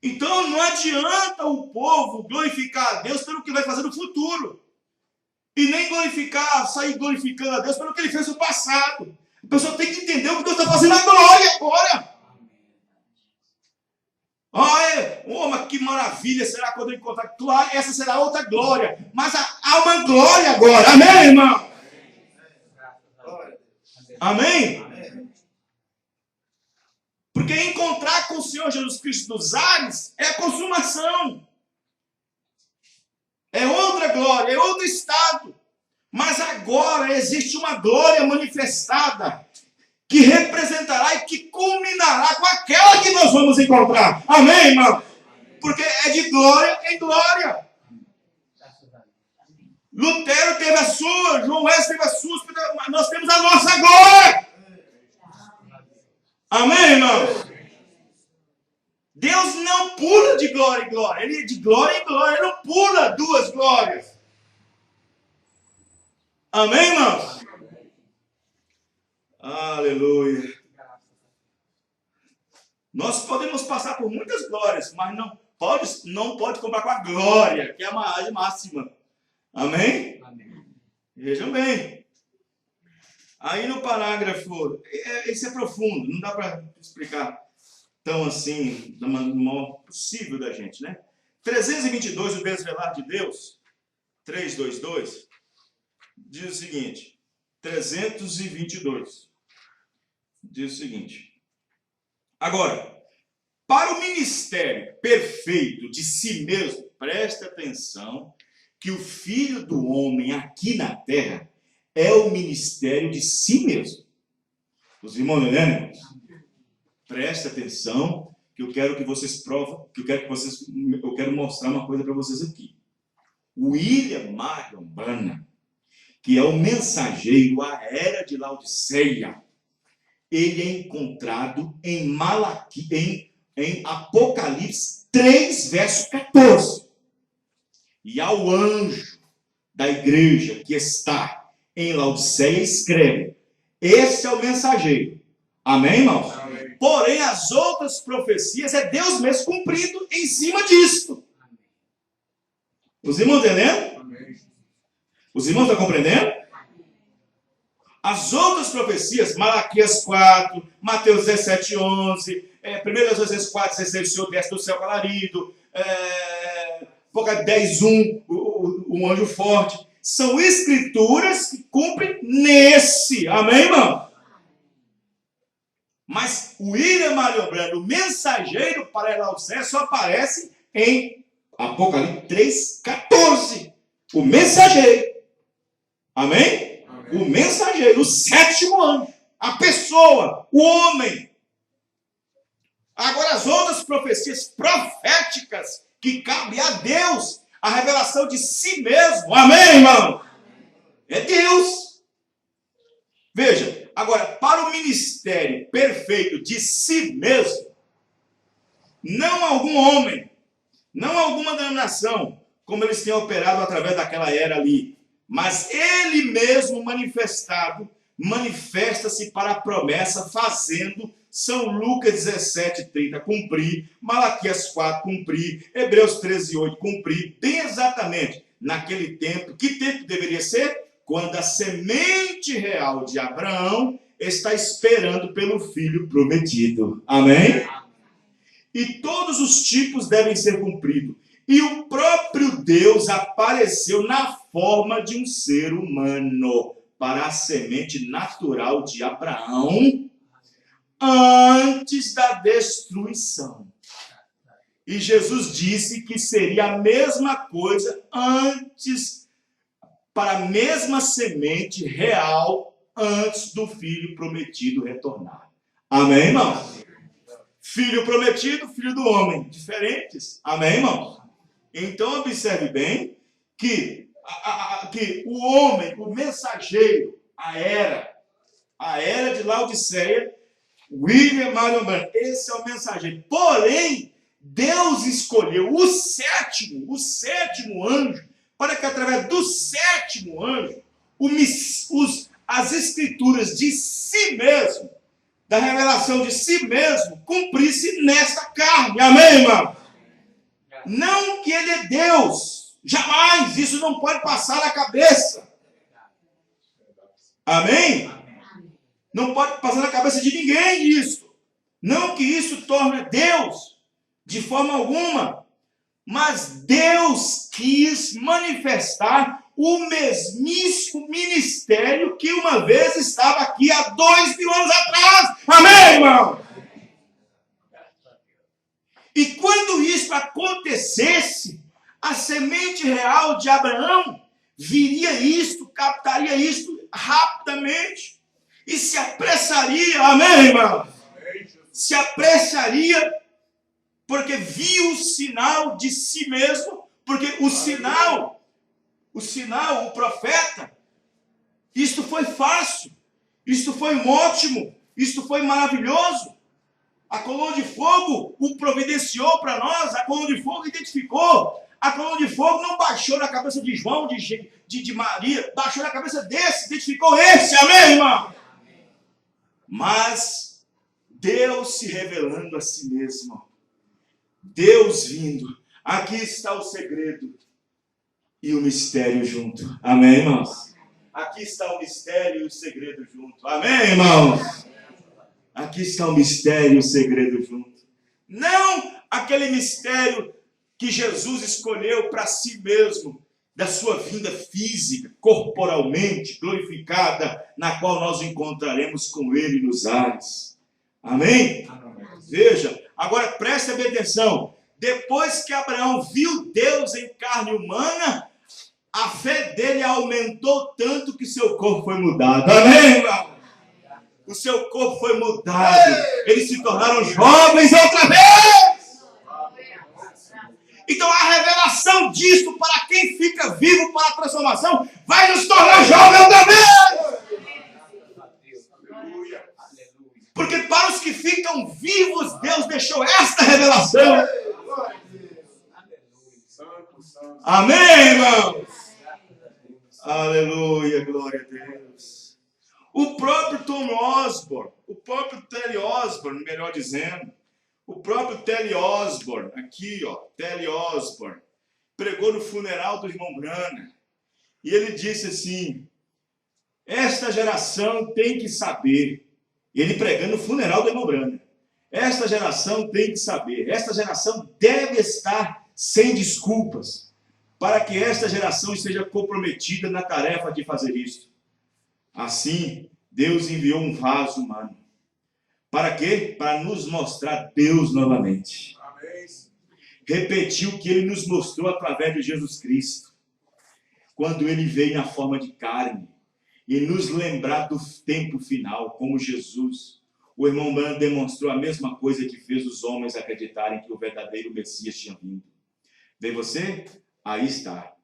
Então não adianta o povo glorificar a Deus pelo que vai fazer no futuro. E nem sair glorificando a Deus pelo que ele fez no passado. A pessoa tem que entender o que Deus está fazendo na glória agora. Mas que maravilha será quando eu encontrar. Claro, essa será outra glória. Mas há uma glória agora. Amém, irmão? Amém? Porque encontrar com o Senhor Jesus Cristo nos ares é a consumação. É outra glória, é outro estado. Mas agora existe uma glória manifestada que representará e que culminará com aquela que nós vamos encontrar. Amém, irmão? Porque é de glória em glória. Lutero teve a sua, João Wesley teve a sua, nós temos a nossa glória. Amém, irmãos? Deus não pula de glória em glória. Ele é de glória em glória. Ele não pula duas glórias. Amém, irmãos? Aleluia. Nós podemos passar por muitas glórias, mas não pode comparar com a glória, que é a máxima. Amém? Amém. Vejam bem. Aí no parágrafo, esse é profundo, não dá para explicar tão assim, da maneira possível da gente, né? 322, o desvelar de Deus, 322, diz o seguinte, 322, diz o seguinte, agora, para o ministério perfeito de si mesmo, preste atenção que o Filho do Homem aqui na terra é o ministério de si mesmo. Os irmãos, né? Preste atenção, que eu quero que vocês provem, eu quero mostrar uma coisa para vocês aqui. O William Marion Branham, que é o mensageiro à era de Laodiceia, ele é encontrado em em Apocalipse 3, verso 14. E ao anjo da igreja que está em Laodiceia escreve: esse é o mensageiro. Amém, irmãos? Amém. Porém, as outras profecias é Deus mesmo cumprindo em cima disso. Os irmãos entendendo? Amém. Os irmãos estão compreendendo? As outras profecias, Malaquias 4, Mateus 17, 11, 1 Coríntios 4, 16, o Senhor desce do céu com alarido, Apocalipse 10, 1, o anjo forte, são escrituras que cumprem nesse. Amém, irmão? Mas o William Marion Branham, o mensageiro para Laodiceia, só aparece em Apocalipse 3, 14. O mensageiro. Amém? O mensageiro, o sétimo anjo, a pessoa, o homem. Agora as outras profecias proféticas que cabe a Deus, a revelação de si mesmo. Amém, irmão? É Deus. Veja, agora, para o ministério perfeito de si mesmo, não algum homem, não alguma denominação, como eles têm operado através daquela era ali, mas ele mesmo manifesta-se para a promessa, fazendo São Lucas 17, 30 cumprir, Malaquias 4 cumprir, Hebreus 13, 8 cumprir, bem exatamente naquele tempo. Que tempo deveria ser? Quando a semente real de Abraão está esperando pelo filho prometido. Amém? E todos os tipos devem ser cumpridos. E o próprio Deus apareceu na forma de um ser humano para a semente natural de Abraão antes da destruição. E Jesus disse que seria a mesma coisa antes, para a mesma semente real antes do filho prometido retornar. Amém, irmãos? Filho prometido, filho do homem, diferentes. Amém, irmãos? Então, observe bem que o homem, o mensageiro, a era de Laodiceia, William Marion Branham, esse é o mensageiro. Porém, Deus escolheu o sétimo anjo, para que através do sétimo anjo, as escrituras de si mesmo, da revelação de si mesmo, cumprisse nesta carne. Amém, irmão? Não que ele é Deus, jamais, isso não pode passar na cabeça. Amém? Não pode passar na cabeça de ninguém isso. Não que isso torne Deus, de forma alguma, mas Deus quis manifestar o mesmíssimo ministério que uma vez estava aqui há 2000 anos atrás. Amém, irmão? E quando isso acontecesse, a semente real de Abraão viria isto, captaria isto rapidamente e se apressaria. Amém, irmão? Se apressaria porque viu o sinal de si mesmo, porque o sinal, o profeta, isto foi fácil, isto foi ótimo, isto foi maravilhoso. A coluna de fogo o providenciou para nós, a coluna de fogo identificou. A coluna de fogo não baixou na cabeça de João, de Maria, baixou na cabeça desse, identificou esse, amém, irmão? Mas Deus se revelando a si mesmo, Deus vindo, aqui está o segredo e o mistério junto, amém, irmãos? Aqui está o mistério e o segredo junto, amém, irmãos? Aqui está o mistério e o segredo junto. Não aquele mistério que Jesus escolheu para si mesmo, da sua vinda física, corporalmente, glorificada, na qual nós encontraremos com Ele nos ares. Amém? Amém. Veja, agora preste bem atenção. Depois que Abraão viu Deus em carne humana, a fé dele aumentou tanto que seu corpo foi mudado. Amém, irmão? O seu corpo foi mudado. Eles se tornaram jovens outra vez. Então a revelação disso para quem fica vivo para a transformação vai nos tornar jovens outra vez. Porque para os que ficam vivos, Deus deixou esta revelação. Amém, irmãos? Aleluia, glória a Deus. O próprio Tom Osborne, o próprio Telly Osborne, melhor dizendo, o próprio Telly Osborne, aqui ó, Telly Osborne, pregou no funeral do irmão Branham, e ele disse assim, esta geração tem que saber, ele pregando no funeral do irmão Branham, esta geração tem que saber, esta geração deve estar sem desculpas, para que esta geração esteja comprometida na tarefa de fazer isso. Assim, Deus enviou um vaso humano. Para quê? Para nos mostrar Deus novamente. Amém. Repetir o que Ele nos mostrou através de Jesus Cristo. Quando Ele veio na forma de carne. E nos lembrar do tempo final, como Jesus. O irmão Branham demonstrou a mesma coisa que fez os homens acreditarem que o verdadeiro Messias tinha vindo. Vê você? Aí está.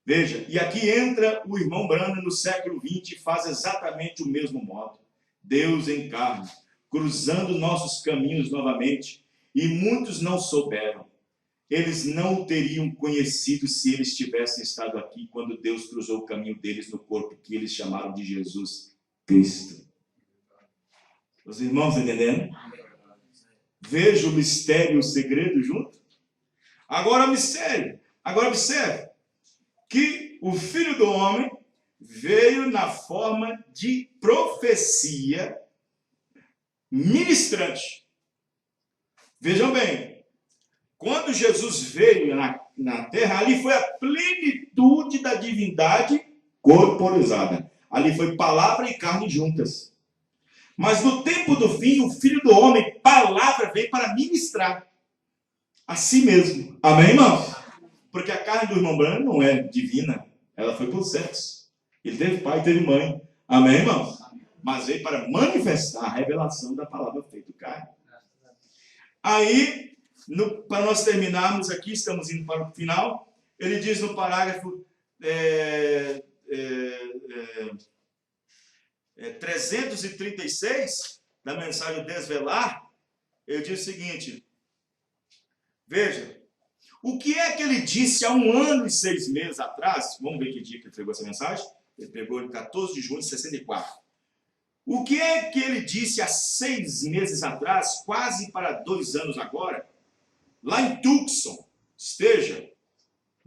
Veja, e aqui entra o irmão Branham no século XX e faz exatamente o mesmo modo. Deus em carne, cruzando nossos caminhos novamente, e muitos não souberam. Eles não o teriam conhecido se eles tivessem estado aqui quando Deus cruzou o caminho deles no corpo que eles chamaram de Jesus Cristo. Os irmãos entendendo? Veja o mistério e o segredo junto. Agora o mistério. Agora observe que o Filho do Homem veio na forma de profecia ministrante. Vejam bem, quando Jesus veio na terra, ali foi a plenitude da divindade corporizada. Ali foi palavra e carne juntas. Mas no tempo do fim, o Filho do Homem, palavra, veio para ministrar a si mesmo. Amém, irmãos? Porque a carne do irmão Branham não é divina. Ela foi por sexo. Ele teve pai e teve mãe. Amém, irmãos? Mas veio para manifestar a revelação da palavra feita carne. Aí, para nós terminarmos aqui, estamos indo para o final, ele diz no parágrafo 336 da mensagem Desvelar, ele diz o seguinte, veja, o que é que ele disse há 1 ano e 6 meses atrás? Vamos ver que dia que ele pegou essa mensagem. Ele pegou em 14 de junho de 64. O que é que ele disse há 6 meses atrás, quase para 2 anos agora, lá em Tucson, esteja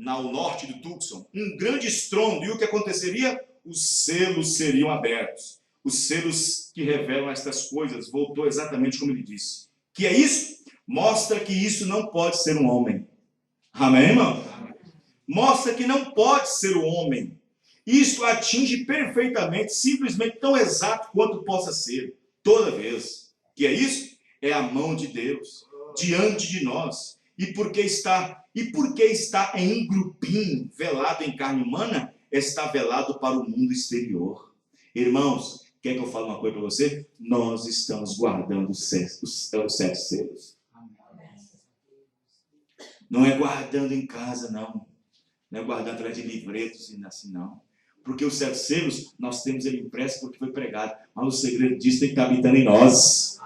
ao norte de Tucson, um grande estrondo. E o que aconteceria? Os selos seriam abertos. Os selos que revelam estas coisas, voltou exatamente como ele disse. Que é isso? Mostra que isso não pode ser um homem. Amém, irmão? Mostra que não pode ser o homem. Isto atinge perfeitamente, simplesmente tão exato quanto possa ser, toda vez. Que é isso? É a mão de Deus diante de nós. E porque está em um grupinho velado em carne humana, está velado para o mundo exterior. Irmãos, quer que eu fale uma coisa para você? Nós estamos guardando os 7 selos. Não é guardando em casa, não. Não é guardando através de livretos e assim, não. Porque os 7 selos, nós temos ele impresso porque foi pregado. Mas o segredo disso tem que estar habitando em nós.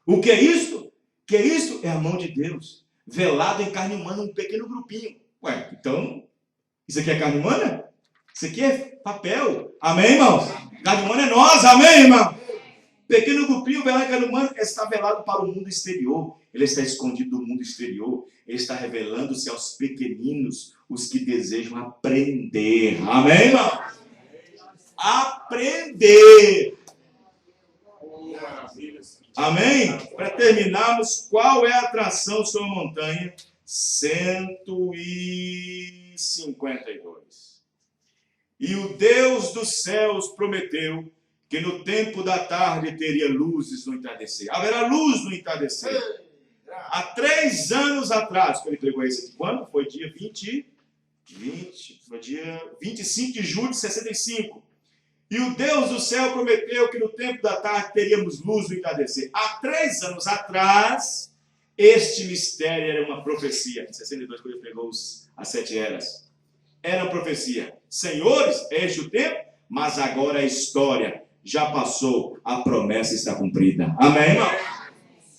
O que é isso? O que é isso? É a mão de Deus, velado em carne humana, um pequeno grupinho. Ué, então, isso aqui é carne humana? Isso aqui é papel. Amém, irmãos? Carne humana é nós, amém, irmão? Pequeno grupinho velado em carne humana está velado para o mundo exterior. Ele está escondido do mundo exterior. Ele está revelando-se aos pequeninos, os que desejam aprender. Amém, irmão? Aprender. Amém? Para terminarmos, qual é a atração sobre a montanha? 152. E o Deus dos céus prometeu que no tempo da tarde teria luzes no entardecer. Haverá luz no entardecer. Há 3 anos atrás, ele pregou isso aqui quando? Foi dia 25 de julho de 65. E o Deus do céu prometeu que no tempo da tarde teríamos luz no entardecer. Há 3 anos atrás, este mistério era uma profecia. Em 62, quando ele pregou as 7 eras. Era uma profecia. Senhores, este o tempo, mas agora a história já passou, a promessa está cumprida. Amém, irmão?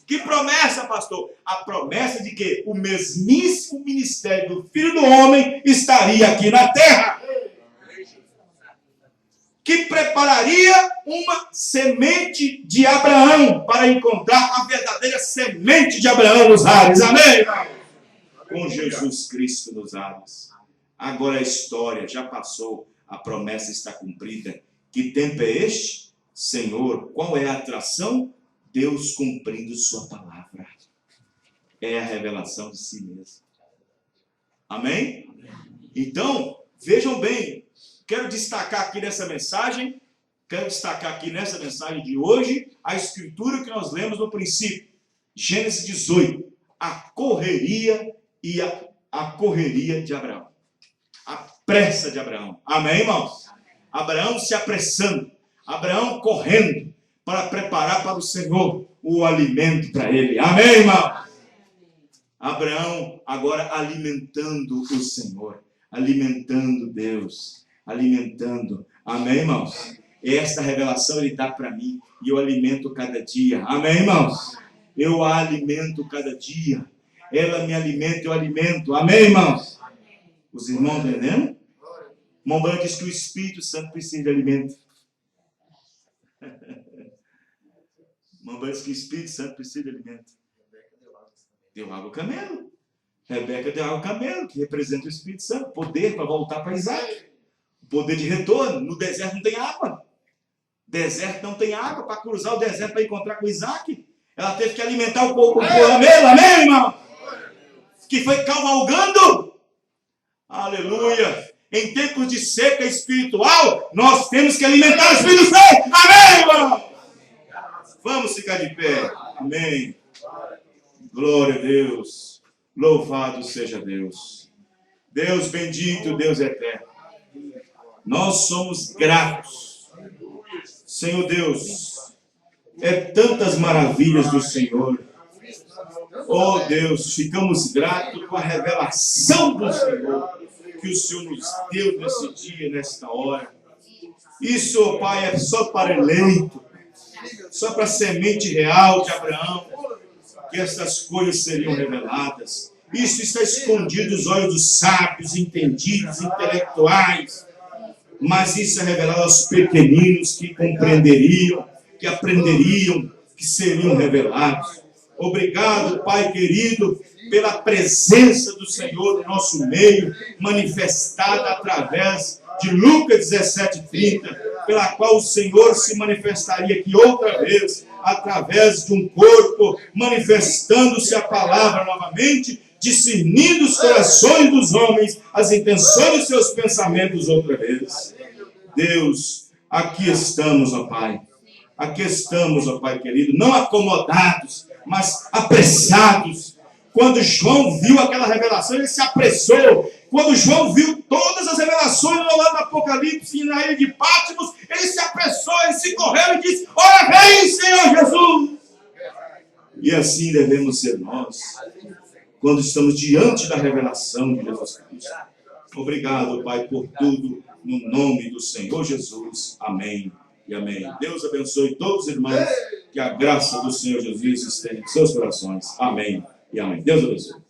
Que promessa, pastor? A promessa de que o mesmíssimo ministério do Filho do Homem estaria aqui na terra. Que prepararia uma semente de Abraão para encontrar a verdadeira semente de Abraão nos ares. Amém, irmão? Com Jesus Cristo nos ares. Agora a história já passou, a promessa está cumprida. Que tempo é este? Senhor, qual é a atração? Deus cumprindo sua palavra. É a revelação de si mesmo. Amém? Então, vejam bem, quero destacar aqui nessa mensagem de hoje, a escritura que nós lemos no princípio. Gênesis 18. A correria de Abraão. A pressa de Abraão. Amém, irmãos? Abraão se apressando. Abraão correndo para preparar para o Senhor o alimento para ele. Amém, irmão? Abraão agora alimentando o Senhor. Alimentando Deus. Alimentando. Amém, irmãos? Esta revelação ele dá para mim. E eu alimento cada dia. Amém, irmãos? Eu a alimento cada dia. Ela me alimenta, eu alimento. Amém, irmãos? Os irmãos estão entendendo? Irmão Branco diz que o Espírito Santo precisa de alimento. Irmão Branco diz que o Espírito Santo precisa de alimento. Deu água ao camelo. Rebeca deu água ao camelo, que representa o Espírito Santo. Poder para voltar para Isaac. Poder de retorno. No deserto não tem água. Deserto não tem água para cruzar o deserto para encontrar com Isaac. Ela teve que alimentar o camelo. Amém, irmão? Que foi cavalgando. Aleluia. Em tempos de seca espiritual, nós temos que alimentar o Espírito Santo. Amém, irmão? Vamos ficar de pé. Amém. Glória a Deus. Louvado seja Deus. Deus bendito, Deus eterno. Nós somos gratos. Senhor Deus, é tantas maravilhas do Senhor. Oh Deus, ficamos gratos com a revelação do Senhor que o Senhor nos deu nesse dia, nesta hora. Isso, oh Pai, é só para eleito, só para a semente real de Abraão, que essas coisas seriam reveladas. Isso está escondido dos olhos dos sábios, entendidos, intelectuais, mas isso é revelado aos pequeninos que compreenderiam, que aprenderiam, que seriam revelados. Obrigado, Pai querido, pela presença do Senhor no nosso meio, manifestada através de Lucas 17:30, pela qual o Senhor se manifestaria aqui outra vez, através de um corpo, manifestando-se a palavra novamente, discernindo os corações dos homens, as intenções dos seus pensamentos outra vez. Deus, aqui estamos, ó Pai. Aqui estamos, ó Pai querido, não acomodados, mas apressados. Quando João viu aquela revelação, ele se apressou. Quando João viu todas as revelações no lado do Apocalipse e na ilha de Patmos, ele se apressou, ele se correu e disse: ora vem, Senhor Jesus! E assim devemos ser nós, quando estamos diante da revelação de Jesus Cristo. Obrigado, Pai, por tudo, no nome do Senhor Jesus. Amém e amém. Deus abençoe todos os irmãos. Que a graça do Senhor Jesus esteja em seus corações. Amém e amém. Deus abençoe.